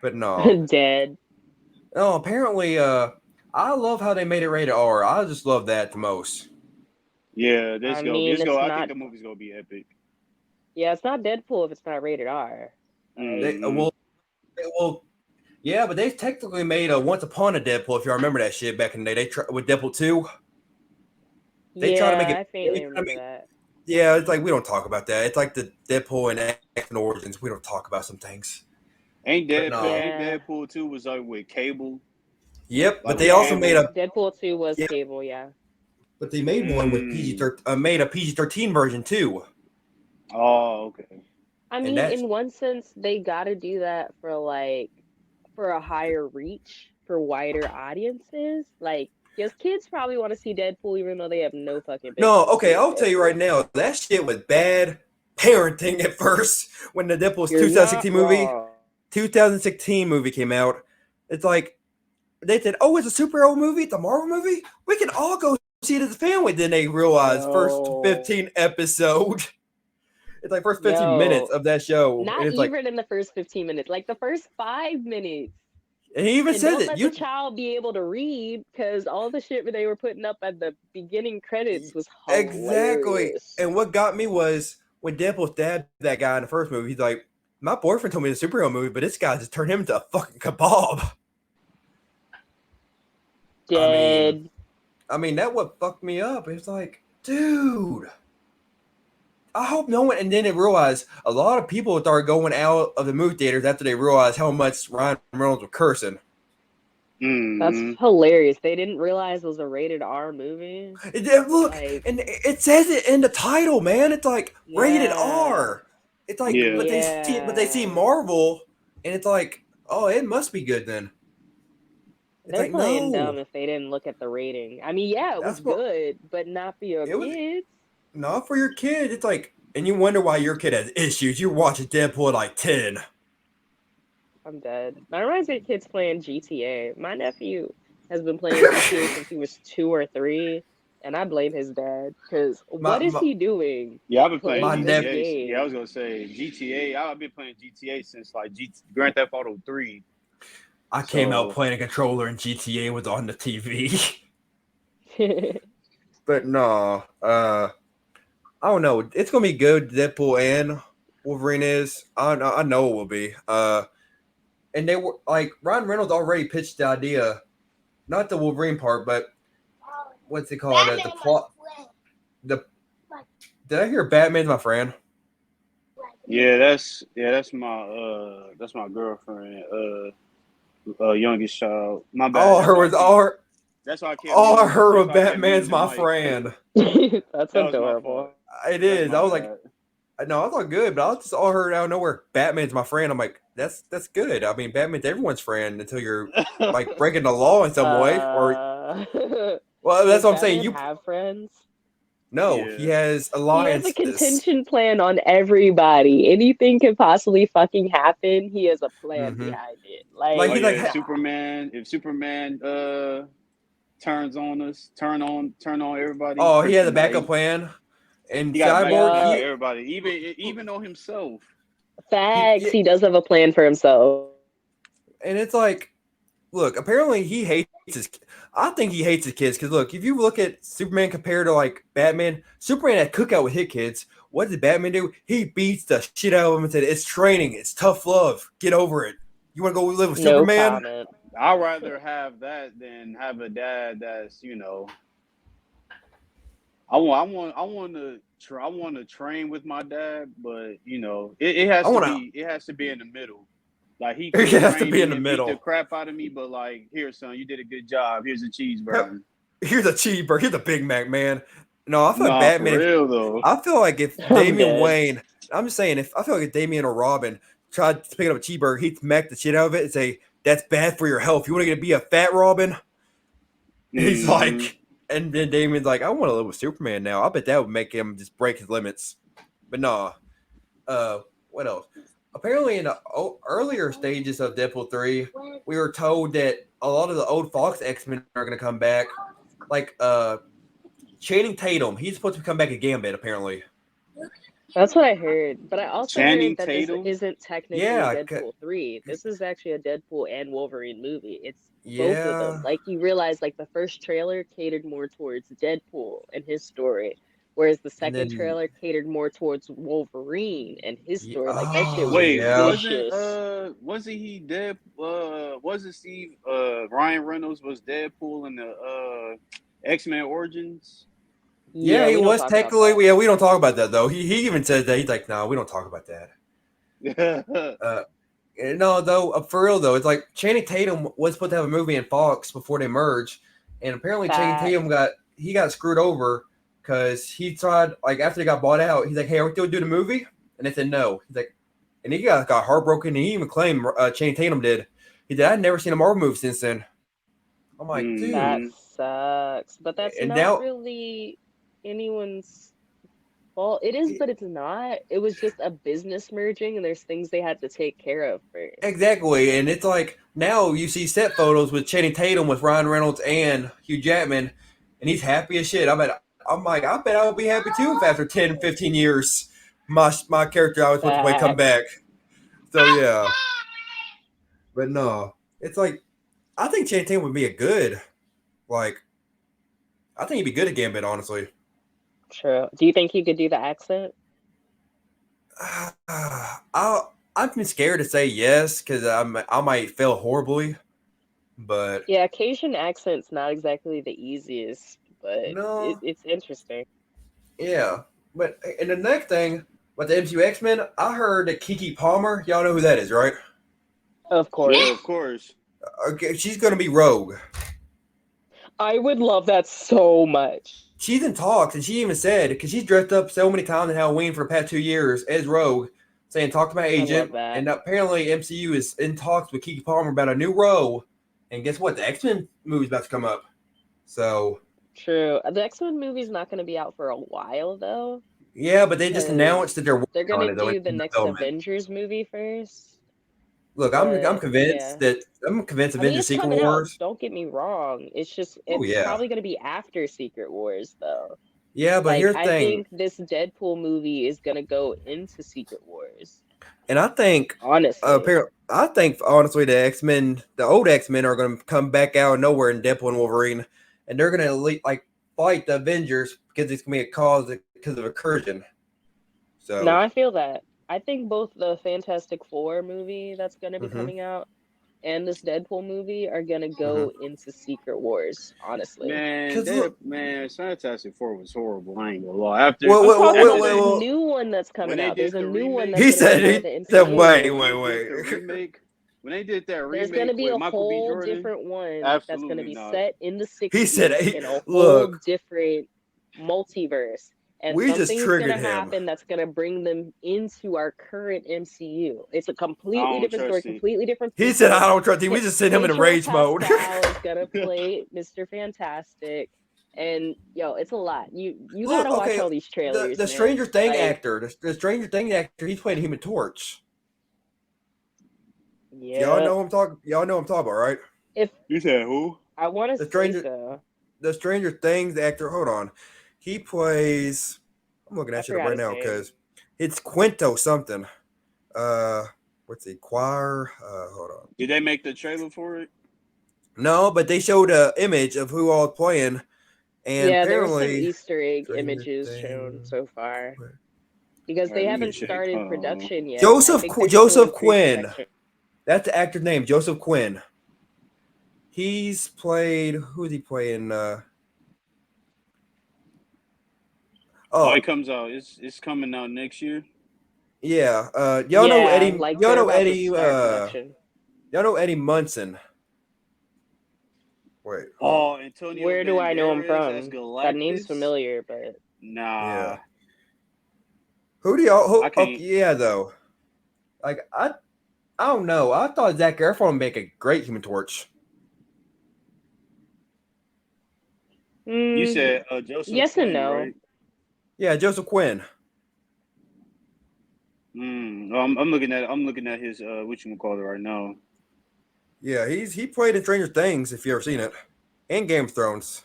S2: But no.
S3: Dead.
S2: No, apparently, I love how they made it rated R. I just love that the most.
S4: Yeah,
S3: I mean, it's
S4: I think
S3: not.
S4: the movie's gonna be epic.
S3: Yeah, it's not Deadpool if it's not rated R.
S2: They,
S4: Mhm.
S2: well, yeah, but they technically made a Once Upon a Deadpool, if you remember that shit back in the day. With Deadpool 2. They try to make it.
S3: I faintly remember that.
S2: Yeah, it's like we don't talk about that. It's like the Deadpool and X-Men Origins. We don't talk about some things.
S4: Ain't
S2: But no.
S4: Deadpool 2 was like with Cable.
S2: Yep, but
S4: Like
S2: they
S4: with
S2: also
S4: Cable.
S2: made a.
S3: Deadpool 2 was
S2: Yeah.
S3: Cable, yeah.
S2: But they made one with PG-13. Made a PG-13 version too.
S4: Oh, okay.
S3: I mean, in one sense, they got to do that for a higher reach for wider audiences. Like, because kids probably want to see Deadpool even though they have no fucking business.
S2: No, okay, I'll tell you right now, that shit was bad parenting at first when the Deadpool's 2016 movie.
S3: Wrong.
S2: 2016 movie came out. It's like they said, "Oh, it's a superhero movie. It's a Marvel movie. We can all go see it as a family." Then they realized first 15 episode. It's like first 15 minutes of that show.
S3: Not
S2: and it's
S3: even in the first 15 minutes, like the first 5 minutes.
S2: And he even said
S3: don't
S2: it.
S3: Let the child be able to read because all the shit they were putting up at the beginning credits was hilarious.
S2: Exactly. And what got me was when Deadpool stabbed that guy in the first movie. He's like, "My boyfriend told me it's a superhero movie, but this guy just turned him into a fucking kebab."
S3: Dead.
S2: I mean, that what fucked me up. It's like, dude, I hope no one. And then they realized a lot of people started going out of the movie theaters after they realized how much Ryan Reynolds was cursing.
S3: That's hilarious. They didn't realize it was a rated R movie.
S2: Look, and it says it in the title, man. It's like rated R. It's like, but they see Marvel, and it's like, oh, it must be good then.
S3: They're like, playing dumb if they didn't look at the rating. I mean, yeah, it was good, but not for your kids.
S2: Not for your kid. It's like, and you wonder why your kid has issues. You're watching Deadpool at like 10.
S3: I'm dead. That reminds me of kids playing GTA. My nephew has been playing GTA since he was 2 or 3, and I blame his dad because what is he doing?
S4: Yeah, I've been playing GTA. Yeah, I was gonna say GTA. I've been playing GTA since like Grand Theft Auto 3.
S2: I came out playing a controller and GTA was on the TV. But no, I don't know. It's gonna be good. Deadpool and Wolverine is. I know it will be. And they were like Ryan Reynolds already pitched the idea, not the Wolverine part, but what's it called? The plot. Did I hear Batman's my friend?
S4: Yeah, that's my girlfriend. Youngest child. My bad.
S2: All her.
S4: That's why I can't.
S2: All I heard was Batman's my friend.
S3: That's adorable.
S2: It is. I was like, no, I thought good, but I just all heard out of nowhere, Batman's my friend. I'm like, that's good. I mean, Batman's everyone's friend until you're like breaking the law in some way. Or well, that's what I'm saying. You
S3: have friends.
S2: No, he has alliances.
S3: He has a contention plan on everybody. Anything can possibly fucking happen. He has a plan behind it. Like
S4: if Superman turns on us, turn on everybody.
S2: Oh, he has a backup plan. And Cyborg,
S4: everybody, even on himself.
S3: Facts. He does have a plan for himself.
S2: And it's like, look, apparently he hates his. I think he hates his kids because look, if you look at Superman compared to like Batman, Superman had cookout with his kids. What did Batman do? He beats the shit out of him and said, "It's training. It's tough love. Get over it. You want to go live with
S3: No
S2: Superman?"
S3: comment.
S4: I'd rather have that than have a dad that's, you know, I want to train with my dad, but you know,
S2: I want to.
S4: it has to be in the middle. Like he
S2: It
S4: could
S2: has to
S4: train
S2: be in
S4: me
S2: the
S4: and beat the
S2: middle.
S4: crap out of me, but like, here, son, you did a good job. Here's a
S2: Yep.
S4: cheeseburger.
S2: Here's a cheeseburger. Here's a Big Mac, man. No, I feel like
S4: Nah, for
S2: Batman.
S4: real though.
S2: I feel like if
S3: I'm
S2: Damian
S3: dead.
S2: Wayne, I'm just saying, if I feel like if Damian or Robin tried to pick up a cheeseburger, he'd smack the shit out of it and say, "That's bad for your health. You want to be a fat Robin?" He's
S4: Mm-hmm.
S2: like, and then Damien's like, "I want to live with Superman now." I bet that would make him just break his limits. But nah. What else? Apparently, in the earlier stages of Deadpool 3, we were told that a lot of the old Fox X-Men are going to come back. Like, Channing Tatum, he's supposed to come back at Gambit, apparently.
S3: That's what I heard. But I also
S4: Channing
S3: heard that this
S4: Tatum.
S3: isn't technically
S2: Yeah,
S3: Deadpool 3. This is actually a Deadpool and Wolverine movie. It's both of them.
S2: yeah.
S3: Like you realize like the first trailer catered more towards Deadpool and his story, whereas the
S2: And
S3: second
S2: then,
S3: trailer catered more towards Wolverine and his story. Like that shit
S2: oh,
S3: was
S4: Wait,
S2: yeah.
S3: vicious.
S4: wasn't he dead? Wasn't Steve Ryan Reynolds was Deadpool in the X-Men Origins?
S2: Yeah,
S3: Yeah,
S2: he
S3: we don't
S2: was
S3: talk about
S2: technically.
S3: that.
S2: Yeah, we don't talk about that, though. He even says that. He's like, no, we don't talk about that. Uh, no, though, for real though, it's like Channing Tatum was supposed to have a movie in Fox before they merged, and apparently Channing Tatum
S3: Facts.
S2: got screwed over because he tried like after they got bought out, he's like, "Hey, are we still do the movie?" And they said no. He's like, and he got heartbroken. And he even claimed Channing Tatum did. He said, "I'd never seen a Marvel movie since then." I'm like,
S3: That
S2: dude,
S4: Mm-hmm.
S3: sucks. But that's
S2: and
S3: not
S2: now
S3: really anyone's fault. It is, but it's not. It was just a business merging, and there's things they had to take care of first.
S2: exactly, and it's like now you see set photos with Channing Tatum with Ryan Reynolds and Hugh Jackman, and he's happy as shit. I'm like, I bet I would be happy too if after 10, 15 years, my character I was supposed to play come
S3: Facts.
S2: back. So yeah, but no, it's like I think Channing Tatum would be a good, like, I think he'd be good at Gambit, honestly.
S3: True. Do you think he could do the accent?
S2: I've been scared to say yes because I might fail horribly, but
S3: Yeah, Cajun accent's not exactly the easiest, but
S2: no.
S3: it's interesting.
S2: Yeah, but and the next thing about the MCU X Men, I heard that Kiki Palmer. Y'all know who that is, right?
S3: Of
S4: Yeah, of
S3: course.
S4: course.
S2: Okay, she's gonna be Rogue.
S3: I would love that so much.
S2: She's in talks, and she even said because she's dressed up so many times in Halloween for the past 2 years as Rogue, saying talk to my
S3: I love
S2: agent,
S3: that.
S2: and apparently MCU is in talks with Kiki Palmer about a new role. And guess what? The X Men movie's about to come up. So
S3: True. The X-Men movie's not going to be out for a while though,
S2: yeah, but they just announced that
S3: because
S2: they're
S3: they're
S2: working
S3: going
S2: on
S3: to
S2: it though.
S3: do
S2: It's
S3: the
S2: in
S3: next
S2: development.
S3: Avengers movie first.
S2: Look, I'm
S3: But
S2: convinced
S3: yeah.
S2: that I'm convinced
S3: I mean,
S2: Avengers
S3: it's
S2: Secret
S3: coming out.
S2: Wars.
S3: Don't get me wrong. It's just,
S2: Oh
S3: it's
S2: yeah,
S3: probably going to be after Secret Wars, though.
S2: yeah, but
S3: Like,
S2: here's the
S3: I
S2: thing.
S3: think this Deadpool movie is going to go into Secret Wars,
S2: And
S3: honestly.
S2: I think honestly, the old X Men, are going to come back out of nowhere in Deadpool and Wolverine, and they're going to like fight the Avengers because it's going to be a cause because of incursion.
S3: Now,
S2: So,
S3: I feel that. I think both the Fantastic Four movie that's going to be
S2: hmm
S3: coming out and this Deadpool movie are going to
S2: hmm
S3: go into Secret Wars, honestly.
S2: because look,
S4: Fantastic Four was horrible. I ain't gonna lie. After
S3: I'm talking
S4: after
S3: about this
S4: they
S3: new one that's
S4: when
S3: coming
S4: they
S3: out. There's
S4: did
S3: a
S4: the
S3: new one
S4: remake,
S3: that's going to be
S2: he
S3: part of the
S2: said,
S3: MCU.
S4: when
S2: wait,
S4: they did the
S2: wait.
S4: remake, when they did that
S3: There's going to
S4: remake
S3: be
S4: with
S3: a
S4: Michael B.
S3: whole
S4: Jordan,
S3: different one that's going to
S4: absolutely
S3: be
S4: not.
S3: set in the
S2: He said,
S3: 60s
S2: hey,
S3: in a whole
S2: look,
S3: different multiverse. And
S2: we just
S3: something's going
S2: triggered
S3: to
S2: him.
S3: happen that's going to bring them into our current MCU. It's a
S4: I
S3: completely
S4: don't
S3: different story,
S4: trust it.
S3: completely different
S2: He said,
S3: people.
S2: I don't trust him. We just sent him in a
S3: Pedro
S2: rage mode.
S3: Pascal is going to play Mr. Fantastic. And yo, it's a lot. You got
S2: Look,
S3: to watch
S2: okay,
S3: all these trailers,
S2: the Stranger
S3: man.
S2: Thing
S3: Like,
S2: actor, the Stranger Thing actor, he's playing Human Torch.
S3: yeah.
S2: Y'all know I'm talking about, right?
S3: If
S4: You said who?
S3: I want to
S2: The
S3: say
S2: Stranger
S3: so.
S2: the Stranger Things actor. Hold on, he plays. I'm looking
S3: I
S2: that shit up
S3: forgot
S2: right
S3: his
S2: now
S3: name.
S2: because it's Quinto something. Uh, what's he? Choir. Hold on.
S4: Did they make the trailer for it?
S2: No, but they showed a image of who all playing, and
S3: Yeah, there were some
S2: apparently
S3: Easter egg
S2: Stranger
S3: images shown
S2: Things.
S3: so far because
S4: All
S3: they
S4: right, let me
S3: haven't
S4: check.
S3: started production yet. I
S2: Joseph
S3: think they're still in
S2: Joseph Quinn.
S3: pre-production.
S2: That's the actor's name, Joseph Quinn. He's played. Who's he playing?
S4: Oh,
S2: Oh
S4: it comes out. It's coming out next year.
S2: yeah. Y'all know
S3: Yeah,
S2: Eddie.
S3: like
S2: Y'all
S3: they're
S2: know
S3: about to
S2: Eddie.
S3: start production.
S2: Y'all know Eddie Munson. Wait, hold on.
S4: Oh, Antonio
S3: Where do I know him
S4: Banderas as
S3: from? That name's
S4: Galactus.
S3: familiar, but
S4: Nah,
S2: Yeah. Who do y'all?
S4: I
S2: Okay,
S4: can't.
S2: yeah, though. Like I don't know. I thought Zach Efron would make a great Human Torch.
S4: You
S3: mm,
S4: said Joseph
S3: yes and
S4: Quinn,
S3: no.
S4: right?
S2: Yeah, Joseph Quinn.
S4: I'm looking at his what you call it right now.
S2: Yeah, he played in Stranger Things if you ever seen it, and Game of Thrones.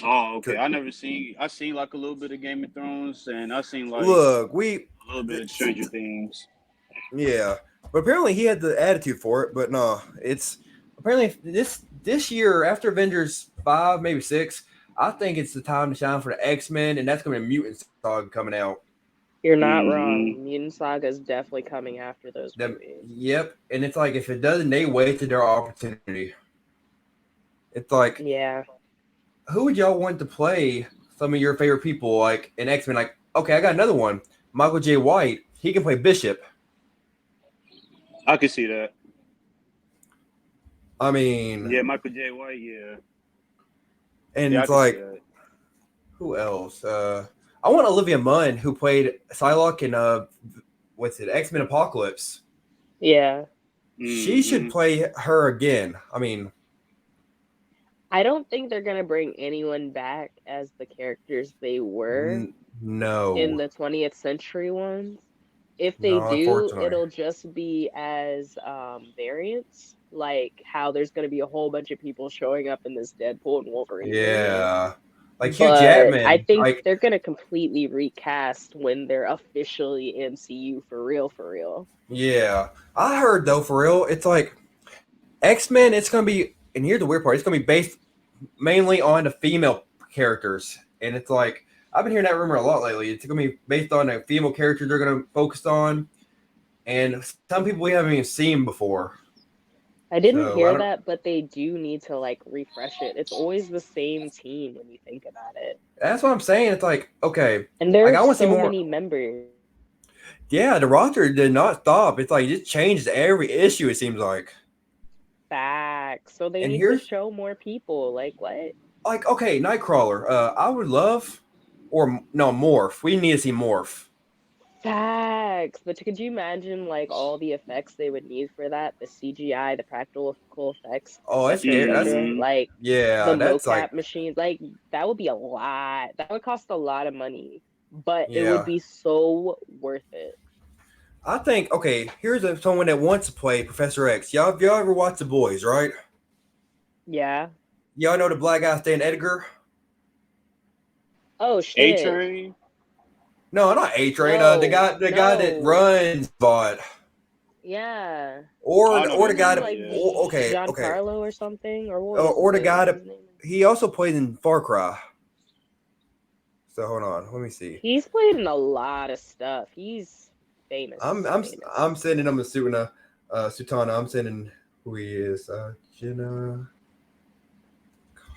S4: Oh, okay. I seen like a little bit of Game of Thrones, and I seen like
S2: Look,
S4: a little bit of Stranger Things.
S2: yeah, but apparently he had the attitude for it. But no, it's apparently this year after Avengers 5, maybe 6. I think it's the time to shine for the X-Men, and that's going to be Mutant Saga coming out.
S3: You're not
S4: Mm-hmm.
S3: wrong. Mutant Saga is definitely coming after those movies.
S2: Yep, and it's like if it doesn't, they wasted their opportunity. It's like,
S3: Yeah.
S2: who would y'all want to play some of your favorite people like in X-Men? Like, okay, I got another one. Michael J. White. He can play Bishop.
S4: I can see that.
S2: I mean,
S4: Yeah, Michael J. White. Yeah,
S2: and
S4: yeah, I
S2: it's
S4: can see
S2: like,
S4: that.
S2: who else? I want Olivia Munn, who played Psylocke in what's it, X-Men Apocalypse.
S3: Yeah.
S2: She should
S4: Mm-hmm.
S2: play her again. I mean,
S3: I don't think they're gonna bring anyone back as the characters they were in
S2: no,
S3: the 20th century ones. If they
S2: no,
S3: do,
S2: unfortunately.
S3: it'll just be as variants, like how there's gonna be a whole bunch of people showing up in this Deadpool and Wolverine variant.
S2: Yeah, like Hugh
S3: But I
S2: Jackman.
S3: think
S2: Like,
S3: they're gonna completely recast when they're officially MCU for real, for real.
S2: yeah, I heard though for real, it's like X-Men. It's gonna be, and here's the weird part. It's gonna be based mainly on the female characters, and it's like I've been hearing that rumor a lot lately. It's gonna be based on a female character they're gonna focus on, and some people we haven't even seen before.
S3: I didn't
S2: So I
S3: hear
S2: don't.
S3: that, but they do need to like refresh it. It's always the same team when you think about it.
S2: That's what I'm saying. It's like okay,
S3: And there
S2: like
S3: are
S2: I want to see
S3: so
S2: more.
S3: many members.
S2: Yeah, the roster did not stop. It's like it just changes every issue. It seems like.
S3: Facts. So they
S2: And
S3: need to
S2: here's
S3: show more people. Like what?
S2: like okay, Nightcrawler. I would love, or no, Morph. We need to see Morph.
S3: Facts. But could you imagine like all the effects they would need for that? The CGI, the practical effects,
S2: Oh,
S3: etc.,
S2: that's
S3: etc.
S4: Mm-hmm.
S3: Like the
S2: yeah, that's like
S3: mocap machines. Like that would be a lot. That would cost a lot of money, but it would
S2: yeah.
S3: be so worth it.
S2: I think okay. Someone that wants to play Professor X. Y'all ever watch The Boys, right?
S3: Yeah.
S2: Y'all know the black guy Stan Edgar?
S3: Oh
S4: A
S3: shit.
S4: Train.
S2: No, not A Train. The
S3: No.
S2: guy that
S3: No.
S2: runs Bot,
S3: Yeah.
S4: I know
S2: or
S4: that
S2: the guy
S3: Wasn't
S4: name.
S2: that
S3: like
S4: Yeah.
S2: okay okay
S3: Giancarlo or something? Or what was
S2: or the guy that
S3: his name?
S2: he also played in Far Cry. So hold on, let me see.
S3: He's played in a lot of stuff. He's famous. Famous.
S2: I'm sending him a Sutana. I'm sending who he is. Jenna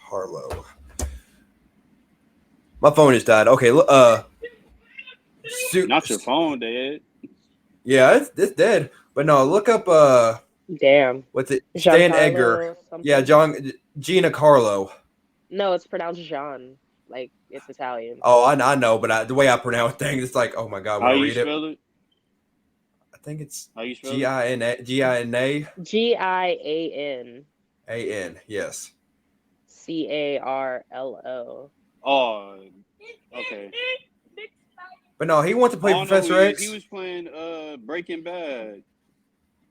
S2: Harlow. My phone just died. Okay,
S4: Not your phone, Dad.
S2: yeah, it's dead. But no, look up
S3: Damn.
S2: what's it? Stan Edgar.
S3: Giancarlo
S2: Yeah,
S3: something?
S2: Gina Carlo.
S3: No, it's pronounced Jean. Like it's Italian.
S2: Oh, I know, but the way I pronounce things, it's like, oh my god, when
S4: How
S2: I
S4: you
S2: read it,
S4: spell it?
S2: I think it's
S4: How you spell it?
S2: Gina
S3: Gian
S2: A-N. Yes.
S3: Carlo.
S4: Oh, okay.
S2: But no, he wants to play
S4: I don't know who
S2: Professor
S4: he is.
S2: X.
S4: He was playing Breaking Bad.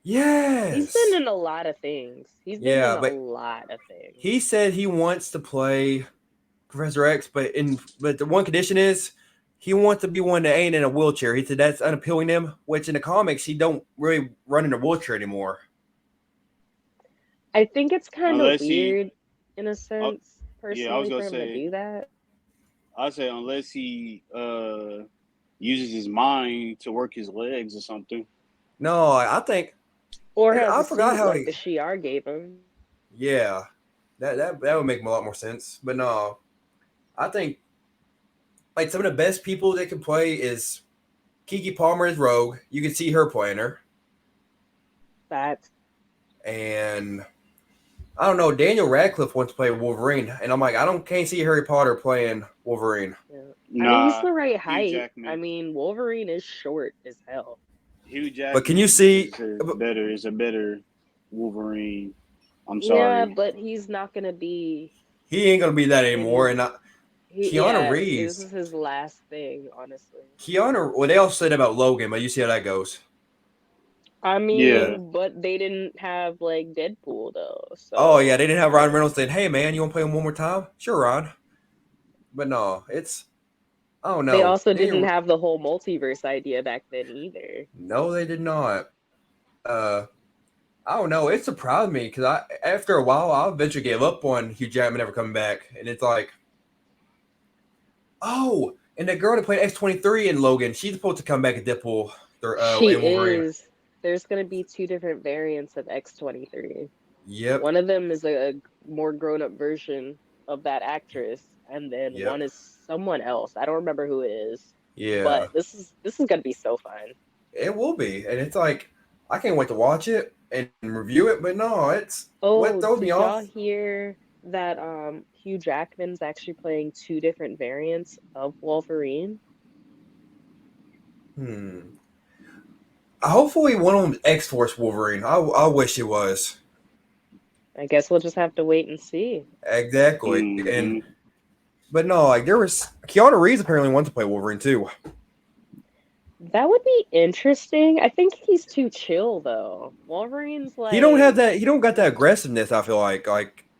S2: Yes.
S3: He's been in a lot of things. He's been
S2: Yeah,
S3: in a
S2: but
S3: lot of things.
S2: he said he wants to play Professor X, but the one condition is he wants to be one that ain't in a wheelchair. He said that's unappealing to him, which in the comics he don't really run in a wheelchair anymore.
S3: I think it's kind of
S4: unless he,
S3: weird in a
S4: uh,
S3: sense,
S4: yeah, I was
S3: personally,
S4: gonna
S3: for him to
S4: say,
S3: do that.
S4: I say unless he uses his mind to work his legs or something.
S2: No, I think
S3: Or has
S2: I
S3: a
S2: forgot
S3: suit
S2: how
S3: like
S2: he.
S3: the Shi'ar gave him.
S2: Yeah, that would make a lot more sense. But no, I think like some of the best people that can play is Kiki Palmer as Rogue. You can see her playing her,
S3: That
S2: and I don't know. Daniel Radcliffe wants to play Wolverine, and I'm like, can't see Harry Potter playing Wolverine.
S3: yeah. I mean, he's
S4: Nah,
S3: the right
S4: Hugh
S3: height. I
S4: Jackman.
S3: mean, Wolverine is short as hell.
S4: Hugh
S2: But can you
S4: Jackman
S2: see?
S4: is better. Is a better Wolverine. I'm
S3: Yeah,
S4: sorry.
S3: but he's not gonna be
S2: He ain't gonna be that
S3: in
S2: anymore.
S3: his.
S2: And Keanu
S3: Yeah, this
S2: Reeves,
S3: is his last thing, honestly.
S2: Keanu. Well, they all said about Logan, but you see how that goes.
S3: I
S4: Yeah.
S3: mean, but they didn't have like Deadpool though,
S2: Oh yeah,
S3: so
S2: they didn't have Ryan Reynolds saying, "Hey man, you want to play him one more time?" Sure, Ron. But no, it's I don't
S3: they
S2: know.
S3: also didn't have the whole multiverse idea back then either.
S2: No, they did not. Uh, I don't know. It surprised me because after a while, I eventually gave up on Hugh Jackman ever coming back, and it's like, oh, and the girl that played X-23 in Logan, she's supposed to come back at Deadpool
S3: She
S2: and Wolverine.
S3: is. There's gonna be two different variants of X-23.
S2: Yep,
S3: One of them is a more grown-up version of that actress, and then
S2: yep,
S3: one is someone else. I don't remember who it is,
S2: yeah.
S3: but this is gonna be so fun.
S2: It will be, and it's like I can't wait to watch it and review it. But no, it's what
S3: Oh,
S2: throws me
S3: did y'all
S2: off.
S3: hear that Hugh Jackman's actually playing two different variants of Wolverine?
S2: Hmm. Hopefully, one of them X Force Wolverine. I wish it was
S3: I guess we'll just have to wait and see.
S2: exactly. And
S4: Hmm.
S2: but no, like there was Keanu Reeves apparently wants to play Wolverine too.
S3: That would be interesting. I think he's too chill though. Wolverine's
S2: He don't have
S3: like
S2: that. He don't got that aggressiveness. I feel like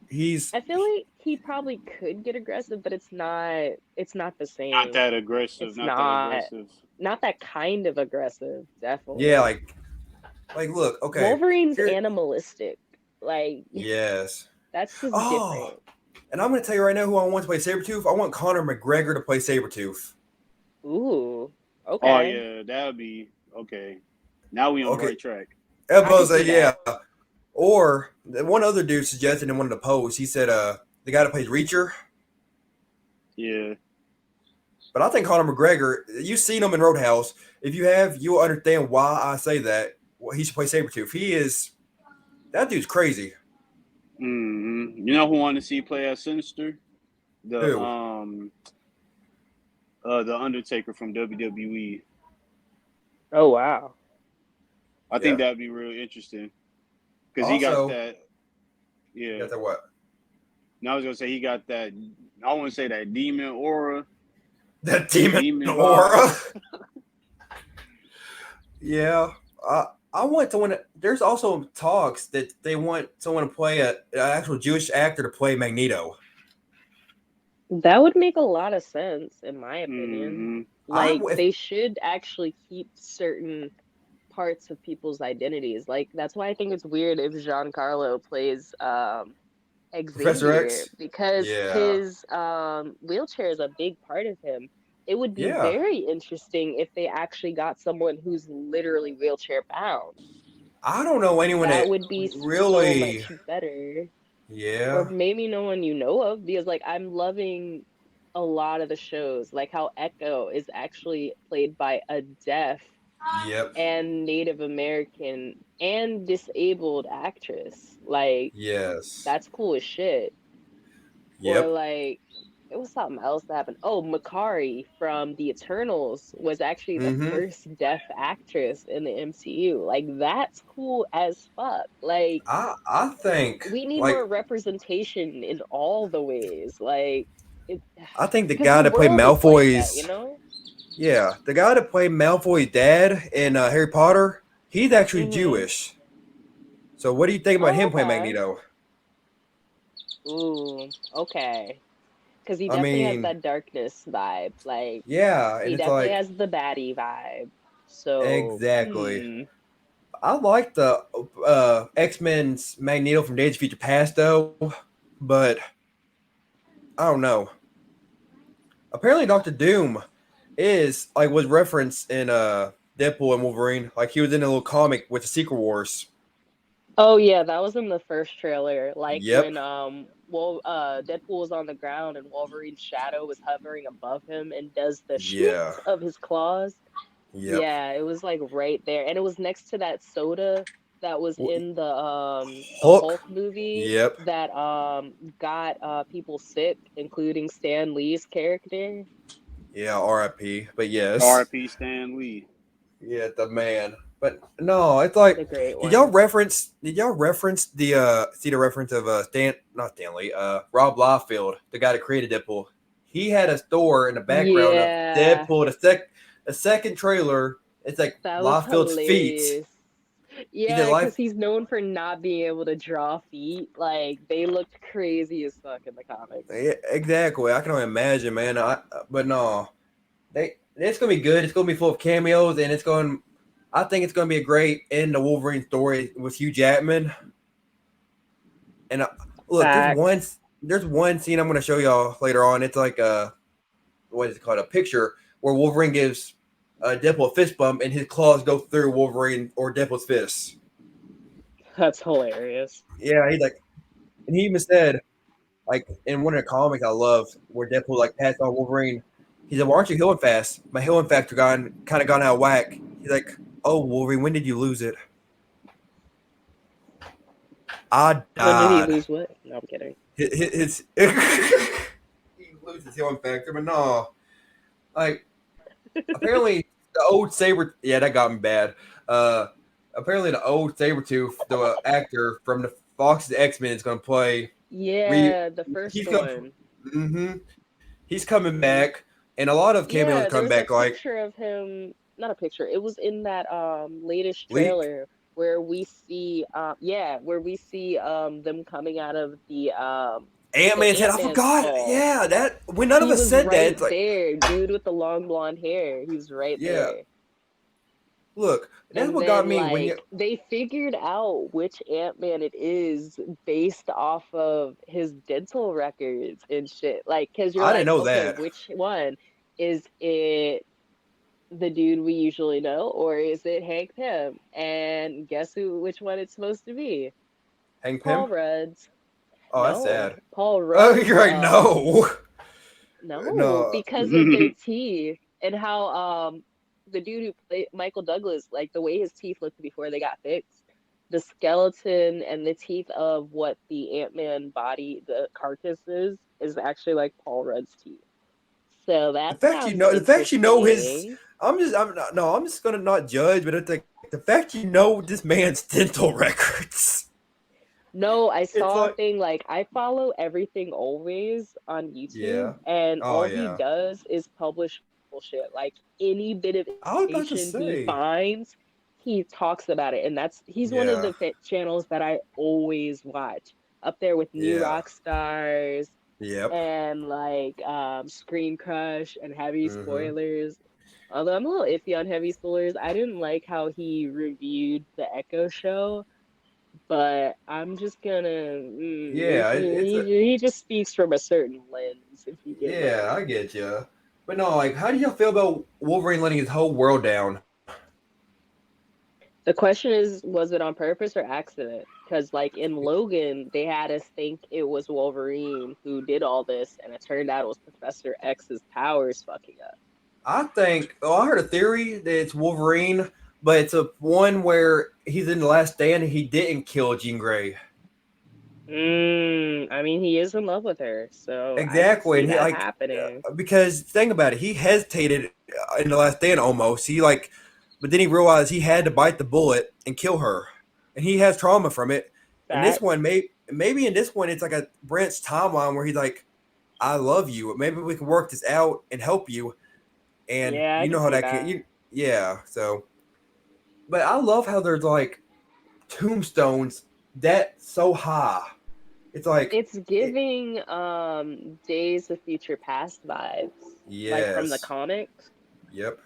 S2: he's
S3: I feel like he probably could get aggressive, but it's not the
S4: Not
S3: same.
S4: that aggressive.
S3: It's
S4: Not that
S3: not
S4: aggressive.
S3: not that kind of aggressive,
S2: yeah.
S3: definitely.
S2: Like look. Okay.
S3: Wolverine's
S2: Here.
S3: animalistic. Like
S2: Yes.
S3: that's just
S2: Oh,
S3: different.
S2: and I'm gonna tell you right now who I want to play Sabretooth. I want Conor McGregor to play Sabretooth.
S3: Ooh,
S4: Oh
S3: okay.
S4: yeah, that would be okay. Now we on the
S2: Okay.
S4: right track.
S3: I could see
S2: Yeah.
S3: that.
S2: Or one other dude suggested in one of the posts. He said, the guy that plays Reacher.
S4: Yeah.
S2: But I think Conor McGregor, you've seen him in Roadhouse. If you have, you'll understand why I say that. Well, he should play Sabretooth. That dude's crazy.
S4: You know who want to see play as Sinister?
S2: Who?
S4: The Undertaker from WWE.
S3: Oh wow.
S4: I think
S2: Yeah.
S4: that'd be real interesting because he got
S2: Also,
S4: that.
S2: you
S4: Yeah.
S2: got that what?
S4: Now I was gonna say he got that. I wouldn't say that demon aura,
S2: That
S4: that
S2: demon
S4: demon
S2: aura.
S4: vibes.
S2: Yeah. I want someone. There's also talks that they want someone to play an actual Jewish actor to play Magneto.
S3: That would make a lot of sense, in my opinion.
S4: Hmm.
S3: Like, they should actually keep certain parts of people's identities. Like, that's why I think it's weird if Giancarlo plays
S2: Professor
S3: Xavier,
S2: X.
S3: because
S2: Yeah.
S3: his wheelchair is a big part of him. It would be
S2: Yeah.
S3: very interesting if they actually got someone who's literally wheelchair bound.
S2: I don't know anyone
S3: That
S2: that
S3: would be so
S2: really.
S3: much better. Or
S2: Yeah.
S3: maybe no one you know of, because like I'm loving a lot of the shows, like how Echo is actually played by a deaf
S2: Yep.
S3: and Native American and disabled actress. Like
S2: Yes.
S3: that's cool as shit. Or
S2: Yep.
S3: like it was something else that happened. Oh, Makari from The Eternals was actually the
S2: Mm-hmm.
S3: first deaf actress in the MCU. Like that's cool as fuck. Like
S2: I think
S3: we need
S2: like
S3: more representation in all the ways. Like it
S2: I think the
S3: because
S2: guy
S3: the
S2: that played
S3: world is like that, you
S2: Malfoy's
S3: know?
S2: the guy that played Malfoy's dad in Harry Potter, he's actually
S3: Mm-hmm.
S2: Jewish. So what do you think about
S3: Oh,
S2: him playing
S3: okay.
S2: Magneto?
S3: Ooh, okay. Because he
S2: I
S3: definitely has
S2: mean,
S3: that darkness vibe. Like
S2: yeah, and
S3: he
S2: it's
S3: definitely
S2: like
S3: has the baddie vibe. So,
S2: exactly. I like the X-Men's Magneto from Days of Future Past though, but I don't know. Apparently, Doctor Doom is like was referenced in Deadpool and Wolverine. Like he was in a little comic with the Secret Wars.
S3: Oh yeah, that was in the first trailer. Like
S2: Yep.
S3: when Deadpool was on the ground and Wolverine's shadow was hovering above him and does the
S2: Yeah.
S3: shnips of his claws.
S2: Yep.
S3: Yeah, it was like right there. And it was next to that soda that was in the
S2: Hulk.
S3: Hulk movie
S2: Yep.
S3: that got people sick, including Stan Lee's character.
S2: Yeah. R.I.P. But yes.
S4: R.I.P. Stan Lee.
S2: Yeah, the man. But no, it's like,
S3: The great
S2: did y'all
S3: one.
S2: reference? Did y'all reference the see the reference of not Stanley, Rob Liefeld, the guy that created Deadpool. He had a store in the background of
S3: Yeah,
S2: Deadpool. The second trailer, it's like
S3: that was
S2: Liefeld's feet.
S3: hilarious.
S2: He did
S3: Yeah, because
S2: life.
S3: he's known for not being able to draw feet. Like they looked crazy as fuck in the comics.
S2: Yeah, exactly. I can only imagine, man. But no, it's gonna be good. It's gonna be full of cameos, and it's going. I think it's gonna be a great end to Wolverine story with Hugh Jackman. And look,
S3: Facts.
S2: there's one scene I'm gonna show y'all later on. It's like what is it called? A picture where Wolverine gives Deadpool a fist bump, and his claws go through Wolverine or Deadpool's fists.
S3: That's hilarious.
S2: Yeah, he's like, and he even said, like in one of the comics I love, where Deadpool like passed on Wolverine. He said, "Why aren't you healing fast? My healing factor kind of gone out of whack." He's like, "Oh, Wolverine, when did you lose it?" I
S3: When did he
S2: died.
S3: lose what? No, I'm kidding.
S2: His he loses healing factor, but no, like apparently the old Saber. Yeah, that got me bad. Apparently the old Sabretooth, the actor from the Fox's X-Men, is going to play. Re,
S3: Yeah, the first
S2: he's going.
S3: one.
S2: Mm-hmm. He's coming back, and a lot of cameos are
S3: Yeah,
S2: coming
S3: there's a
S2: back. Like
S3: picture of him, not a picture. It was in that latest
S2: leak.
S3: trailer where we see them coming out of the
S2: Ant-Man's head. I
S3: Ant-Man
S2: forgot.
S3: skull.
S2: Yeah, that when none of
S3: He
S2: us
S3: was
S2: said that.
S3: right
S2: It's like,
S3: there, dude with the long blonde hair. He was right
S2: yeah.
S3: there.
S2: Look, that's
S3: And
S2: what got
S3: then
S2: me when you.
S3: like they figured out which Ant-Man it is based off of his dental records and shit. Like, cause you're
S2: I didn't
S3: like,
S2: know
S3: okay,
S2: that.
S3: which one? Is it the dude we usually know, or is it Hank Pym? And guess which one it's supposed to be?
S2: Hank Pym.
S3: Paul Rudd's.
S2: Oh, that's
S3: No,
S2: sad.
S3: Paul
S2: Oh,
S3: Rudd's.
S2: you're right. No,
S3: No,
S2: no.
S3: because of their teeth and how the dude who played Michael Douglas, like the way his teeth looked before they got fixed, the skeleton and the teeth of what the Ant-Man body, the carcass is actually like Paul Rudd's teeth. So
S2: The
S3: that
S2: fact you
S3: sounds
S2: know, the fact you know his.
S3: interesting.
S2: I'm not. No, I'm just gonna not judge, but it's like the fact you know this man's dental records.
S3: No, I
S2: It's
S3: saw a
S2: like,
S3: thing like I follow everything always on YouTube,
S2: yeah.
S3: and
S2: Oh
S3: all he
S2: yeah.
S3: does is publish bullshit. Like any bit of
S2: I was about to
S3: information he
S2: say.
S3: finds, he talks about it, and he's one of
S2: Yeah.
S3: the channels that I always watch. Up there with New
S2: Yeah.
S3: Rock Stars
S2: Yep.
S3: and like Screen Crush and Heavy
S2: Mm-hmm.
S3: Spoilers. Although I'm a little iffy on Heavy Spoilers, I didn't like how he reviewed the Echo Show, but I'm just gonna.
S2: Yeah. It's a.
S3: He just speaks from a certain lens, if you get what I
S2: Yeah, I
S3: mean.
S2: get you. But no, like, how do y'all feel about Wolverine letting his whole world down?
S3: The question is, was it on purpose or accident? Because, like in Logan, they had us think it was Wolverine who did all this, and it turned out it was Professor X's powers fucking up.
S2: I think. Oh, I heard a theory that it's Wolverine, but it's a one where he's in the Last Stand and he didn't kill Jean Grey.
S3: I mean, he is in love with her, so I could
S2: Exactly,
S3: see
S2: and he
S3: that
S2: like
S3: happening.
S2: because think about it, he hesitated in the Last Stand almost. He like, but then he realized he had to bite the bullet and kill her, and he has trauma from it. And this one,
S3: Facts.
S2: maybe in this one, it's like a Brent's timeline where he's like, "I love you. Maybe we can work this out and help you." And
S3: Yeah, I
S2: you know
S3: could
S2: how
S3: see
S2: that can,
S3: that.
S2: yeah. So, but I love how there's like tombstones that so high. It's like,
S3: It's giving Days of Future Past vibes, like from the
S2: yes,
S3: comics.
S2: yep.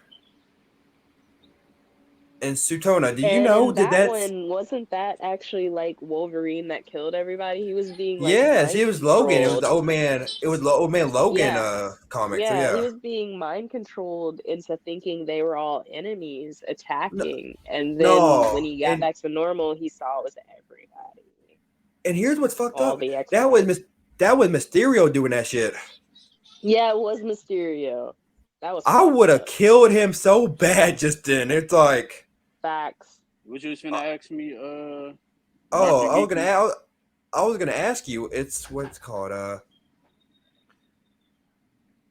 S2: And Sutona, do you
S3: And
S2: know
S3: in
S2: that
S3: that
S2: that's
S3: one, wasn't that actually like Wolverine that killed everybody? He was being like
S2: yes, it
S3: mind
S2: was Logan. It was the
S3: controlled.
S2: old man. It was the old man Logan
S3: Yeah.
S2: comic. So
S3: Yeah, he
S2: yeah.
S3: was being mind controlled into thinking they were all enemies
S2: No,
S3: attacking. And then when
S2: no.
S3: he got back to normal, he saw it was everybody,
S2: And here's what's fucked
S3: all
S2: up.
S3: the
S2: That was
S3: X-Men.
S2: that was Mysterio doing that shit.
S3: Yeah, it was Mysterio. That was
S2: I
S3: fucked
S2: would have
S3: up.
S2: killed him so bad just then. It's like,
S3: Facts.
S4: What you was
S2: uh,
S4: finna ask me,
S2: oh,
S4: Dr. Geeky?
S2: I was gonna ask you. It's what's called.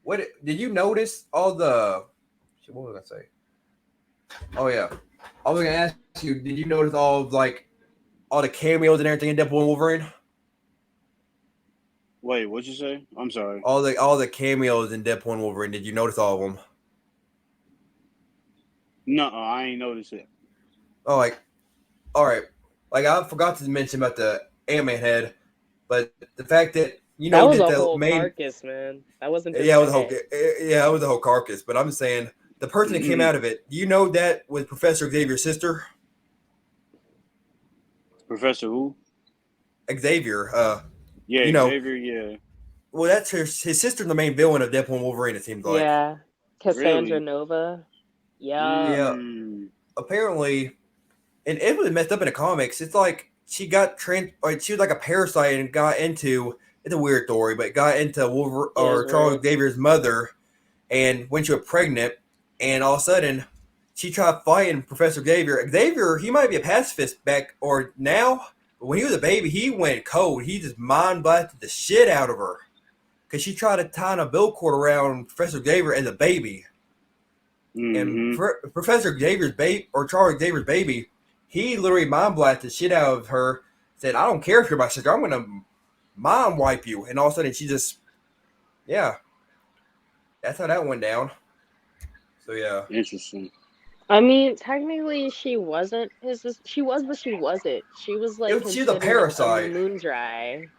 S2: What did you notice all the? What was I gonna say? Oh yeah, I was gonna ask you. Did you notice all of, like all the cameos and everything in Deadpool and Wolverine?
S4: Wait, what'd you say? I'm sorry.
S2: All the cameos in Deadpool and Wolverine. Did you notice all of them?
S4: No, I ain't noticed it.
S2: Oh, like all right. Like I forgot to mention about the Ant-Man head, but the fact that you
S3: That
S2: know
S3: was
S2: that
S3: a
S2: the
S3: whole
S2: main
S3: carcass, man. That wasn't just
S2: yeah, it
S3: the
S2: was a whole
S3: head.
S2: yeah, it was a whole carcass. But I'm saying the person that came
S4: Hmm.
S2: out of it. Do you know that was Professor Xavier's sister?
S4: Professor who?
S2: Xavier. You
S4: Yeah,
S2: know,
S4: Xavier, yeah.
S2: well, that's his sister's the main villain of Deadpool and Wolverine. It seems like.
S3: Yeah. Cassandra
S4: Really?
S3: Nova. Yup.
S2: Yeah,
S4: Mm.
S2: apparently, and it was messed up in the comics. It's like she got like she was like a parasite and got into. It's a weird story, but got into
S3: Yeah, it's
S2: Charles
S3: weird.
S2: Xavier's mother, and when she was pregnant, and all of a sudden, she tried fighting Professor Xavier. Xavier, he might be a pacifist back or now, but when he was a baby, he went cold. He just mind blasted the shit out of her because she tried to tie a bill cord around Professor Xavier as a baby. And
S4: Mm-hmm.
S2: Professor Xavier's baby or Charles Xavier's baby, he literally mind blasted the shit out of her. Said, "I don't care if you're my sister. I'm gonna mind wipe you." And all of a sudden, she just, yeah, that's how that went down. So yeah,
S4: Interesting.
S3: I mean, technically, she wasn't she was, but she wasn't. She was like
S2: she's a
S3: considered a
S2: parasite.
S3: Moondry,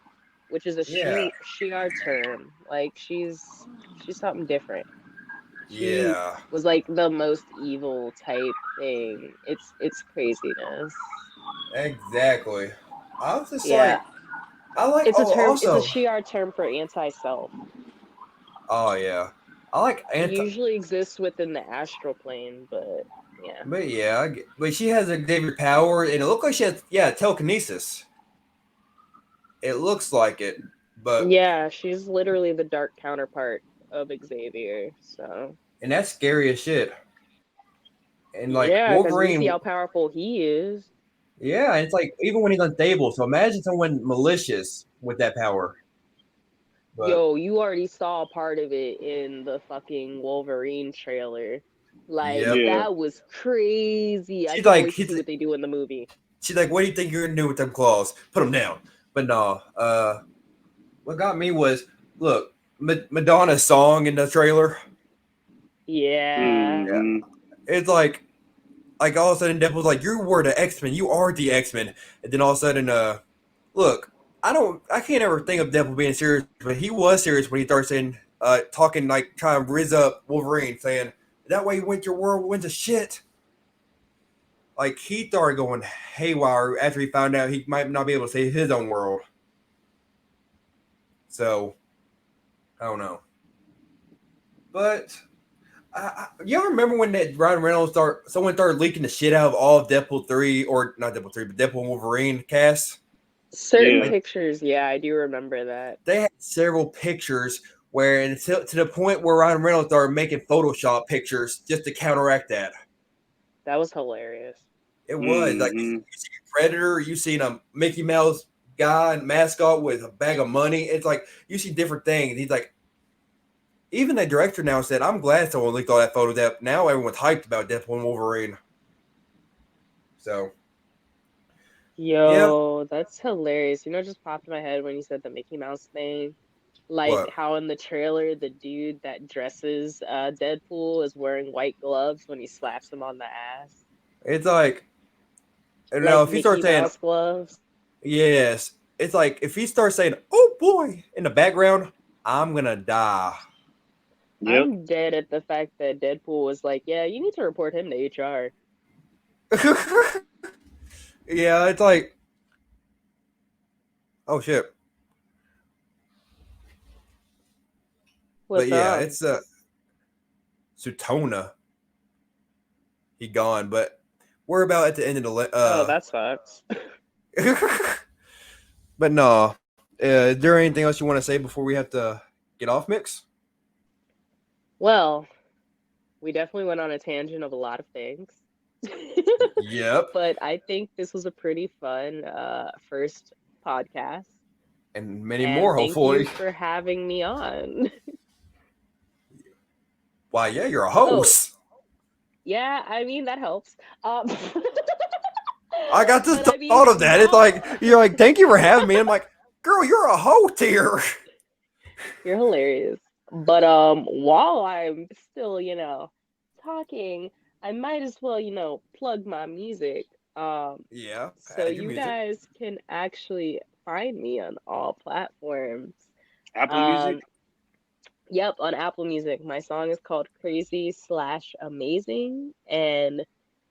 S3: which is a
S2: Yeah,
S3: Shi'ar term. Like she's something different. She
S2: yeah,
S3: was like the most evil type thing. It's craziness.
S2: exactly. I was just
S3: Yeah.
S2: like, I like.
S3: It's a
S2: Oh,
S3: term, it's a
S2: also,
S3: Shi'ar term for anti-self.
S2: oh yeah, I like
S3: It
S2: anti.
S3: usually exists within the astral plane, but yeah.
S2: But yeah, but she has a Xavier power, and it looked like she had telekinesis. It looks like it, but
S3: Yeah, she's literally the dark counterpart of Xavier, so
S2: and that's scary as shit. And like
S3: yeah, because we see
S2: Wolverine,
S3: how powerful he is.
S2: yeah, it's like even when he's unstable. So imagine someone malicious with that power. But
S3: Yo, you already saw part of it in the fucking Wolverine trailer. Like,
S2: yep,
S4: Yeah.
S3: that was crazy. I
S2: she's
S3: can't
S2: like
S3: wait to see what they do in the movie.
S2: she's like, what do you think you're gonna do with them claws? Put them down. But no, what got me was look Madonna's song in the trailer.
S3: Yeah.
S2: Yeah,
S4: Mm-hmm.
S2: it's like all of a sudden Deadpool's like, you were the X Men, you are the X Men, and then all of a sudden, look, I can't ever think of Deadpool being serious, but he was serious when he started saying, talking like trying to riz up Wolverine, saying that way your world went to shit. Like he started going haywire after he found out he might not be able to save his own world. So I don't know, but y'all remember when that Ryan Reynolds someone started leaking the shit out of all of Deadpool 3 or not Deadpool 3 but Deadpool and Wolverine cast?
S3: Certain
S4: Yeah.
S2: Like
S3: pictures, yeah, I do remember that.
S2: they had several pictures where until to the point where Ryan Reynolds started making Photoshop pictures just to counteract that.
S3: That was hilarious.
S2: It was like you
S4: Mm-hmm.
S2: see a Predator, you seen a Mickey Mouse guy and mascot with a bag of money. It's like you see different things. He's like, even the director now said, "I'm glad someone leaked all that photo. That now everyone's hyped about Deadpool and Wolverine." So yeah,
S3: Yo, that's hilarious. You know, it just popped in my head when you said the Mickey Mouse thing. Like
S2: what?
S3: how in the trailer, the dude that dresses Deadpool is wearing white gloves when he slaps him on the ass.
S2: It's like, you know,
S3: Like
S2: if he starts
S3: Mickey
S2: saying
S3: Mouse gloves.
S2: yes, it's like if he starts saying, "Oh boy," in the background, I'm gonna die.
S4: Yep.
S3: I'm dead at the fact that Deadpool was like, yeah, you need to report him to HR.
S2: Yeah, it's like, oh shit. But
S3: What's
S2: yeah,
S3: up?
S2: it's Sutona. He gone, but we're about at the end of
S3: Oh,
S2: the
S3: that sucks.
S2: But no, is there anything else you want to say before we have to get off, Mix?
S3: Well, we definitely went on a tangent of a lot of things.
S2: Yep,
S3: But I think this was a pretty fun first podcast.
S2: and many
S3: And
S2: more,
S3: thank you
S2: hopefully.
S3: for having me on.
S2: Why, yeah, you're a
S3: Oh,
S2: host.
S3: yeah, I mean, that helps. Um,
S2: I got this
S3: but I mean,
S2: thought of that. It's like
S3: y'all,
S2: you're like, thank you for having me. I'm like, girl, you're a host here.
S3: you're hilarious. But while I'm still, talking, I might as well, plug my music.
S2: Yeah,
S3: So
S2: add your
S3: you
S2: music.
S3: guys can actually find me on all platforms.
S4: Apple Music.
S3: Um, yep, on Apple Music. My song is called Crazy/Amazing, and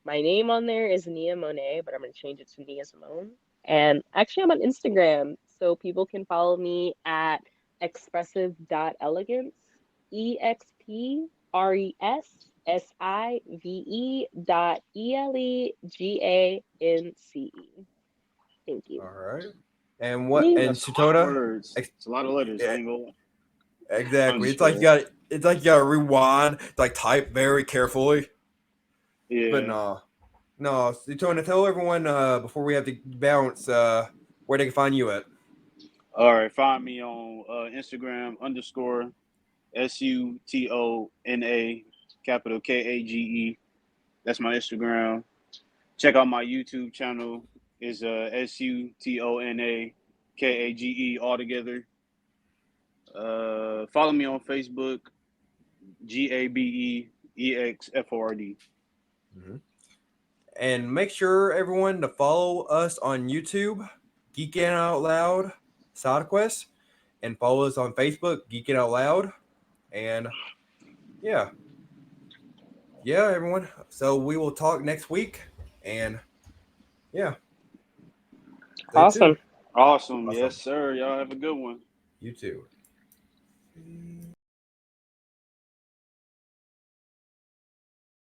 S3: my name on there is Nia Monet, but I'm gonna change it to Nia Simone. And actually, I'm on Instagram, so people can follow me at expressive.elegance, EXPRESSIVE.ELEGANCE. Thank you.
S2: All right. And what?
S3: Me.
S2: And
S4: That's a lot of
S2: Sutona?
S4: words.
S2: Ex-
S4: It's a lot of letters. I
S2: yeah,
S4: ain't gonna. I'm
S2: exactly.
S4: just playing.
S2: It's like you got to rewind, like type very carefully. But
S4: Yeah.
S2: no, no. Sutona, tell everyone before we have to bounce where they can find you at.
S4: All right. Find me on Instagram _SUTONA capital KAGE. That's my Instagram. Check out my YouTube channel. Is SUTONA KAGE all together. Follow me on Facebook, GABEEXFORD.
S2: Mm-hmm. And make sure everyone to follow us on YouTube, Geeking Out Loud, SideQuest, and follow us on Facebook, Geeking Out Loud. And yeah, yeah, everyone. So we will talk next week. And yeah, stay tuned.
S3: Awesome.
S4: Awesome. Yes,
S2: Awesome.
S4: sir. Y'all have a good one.
S2: You too.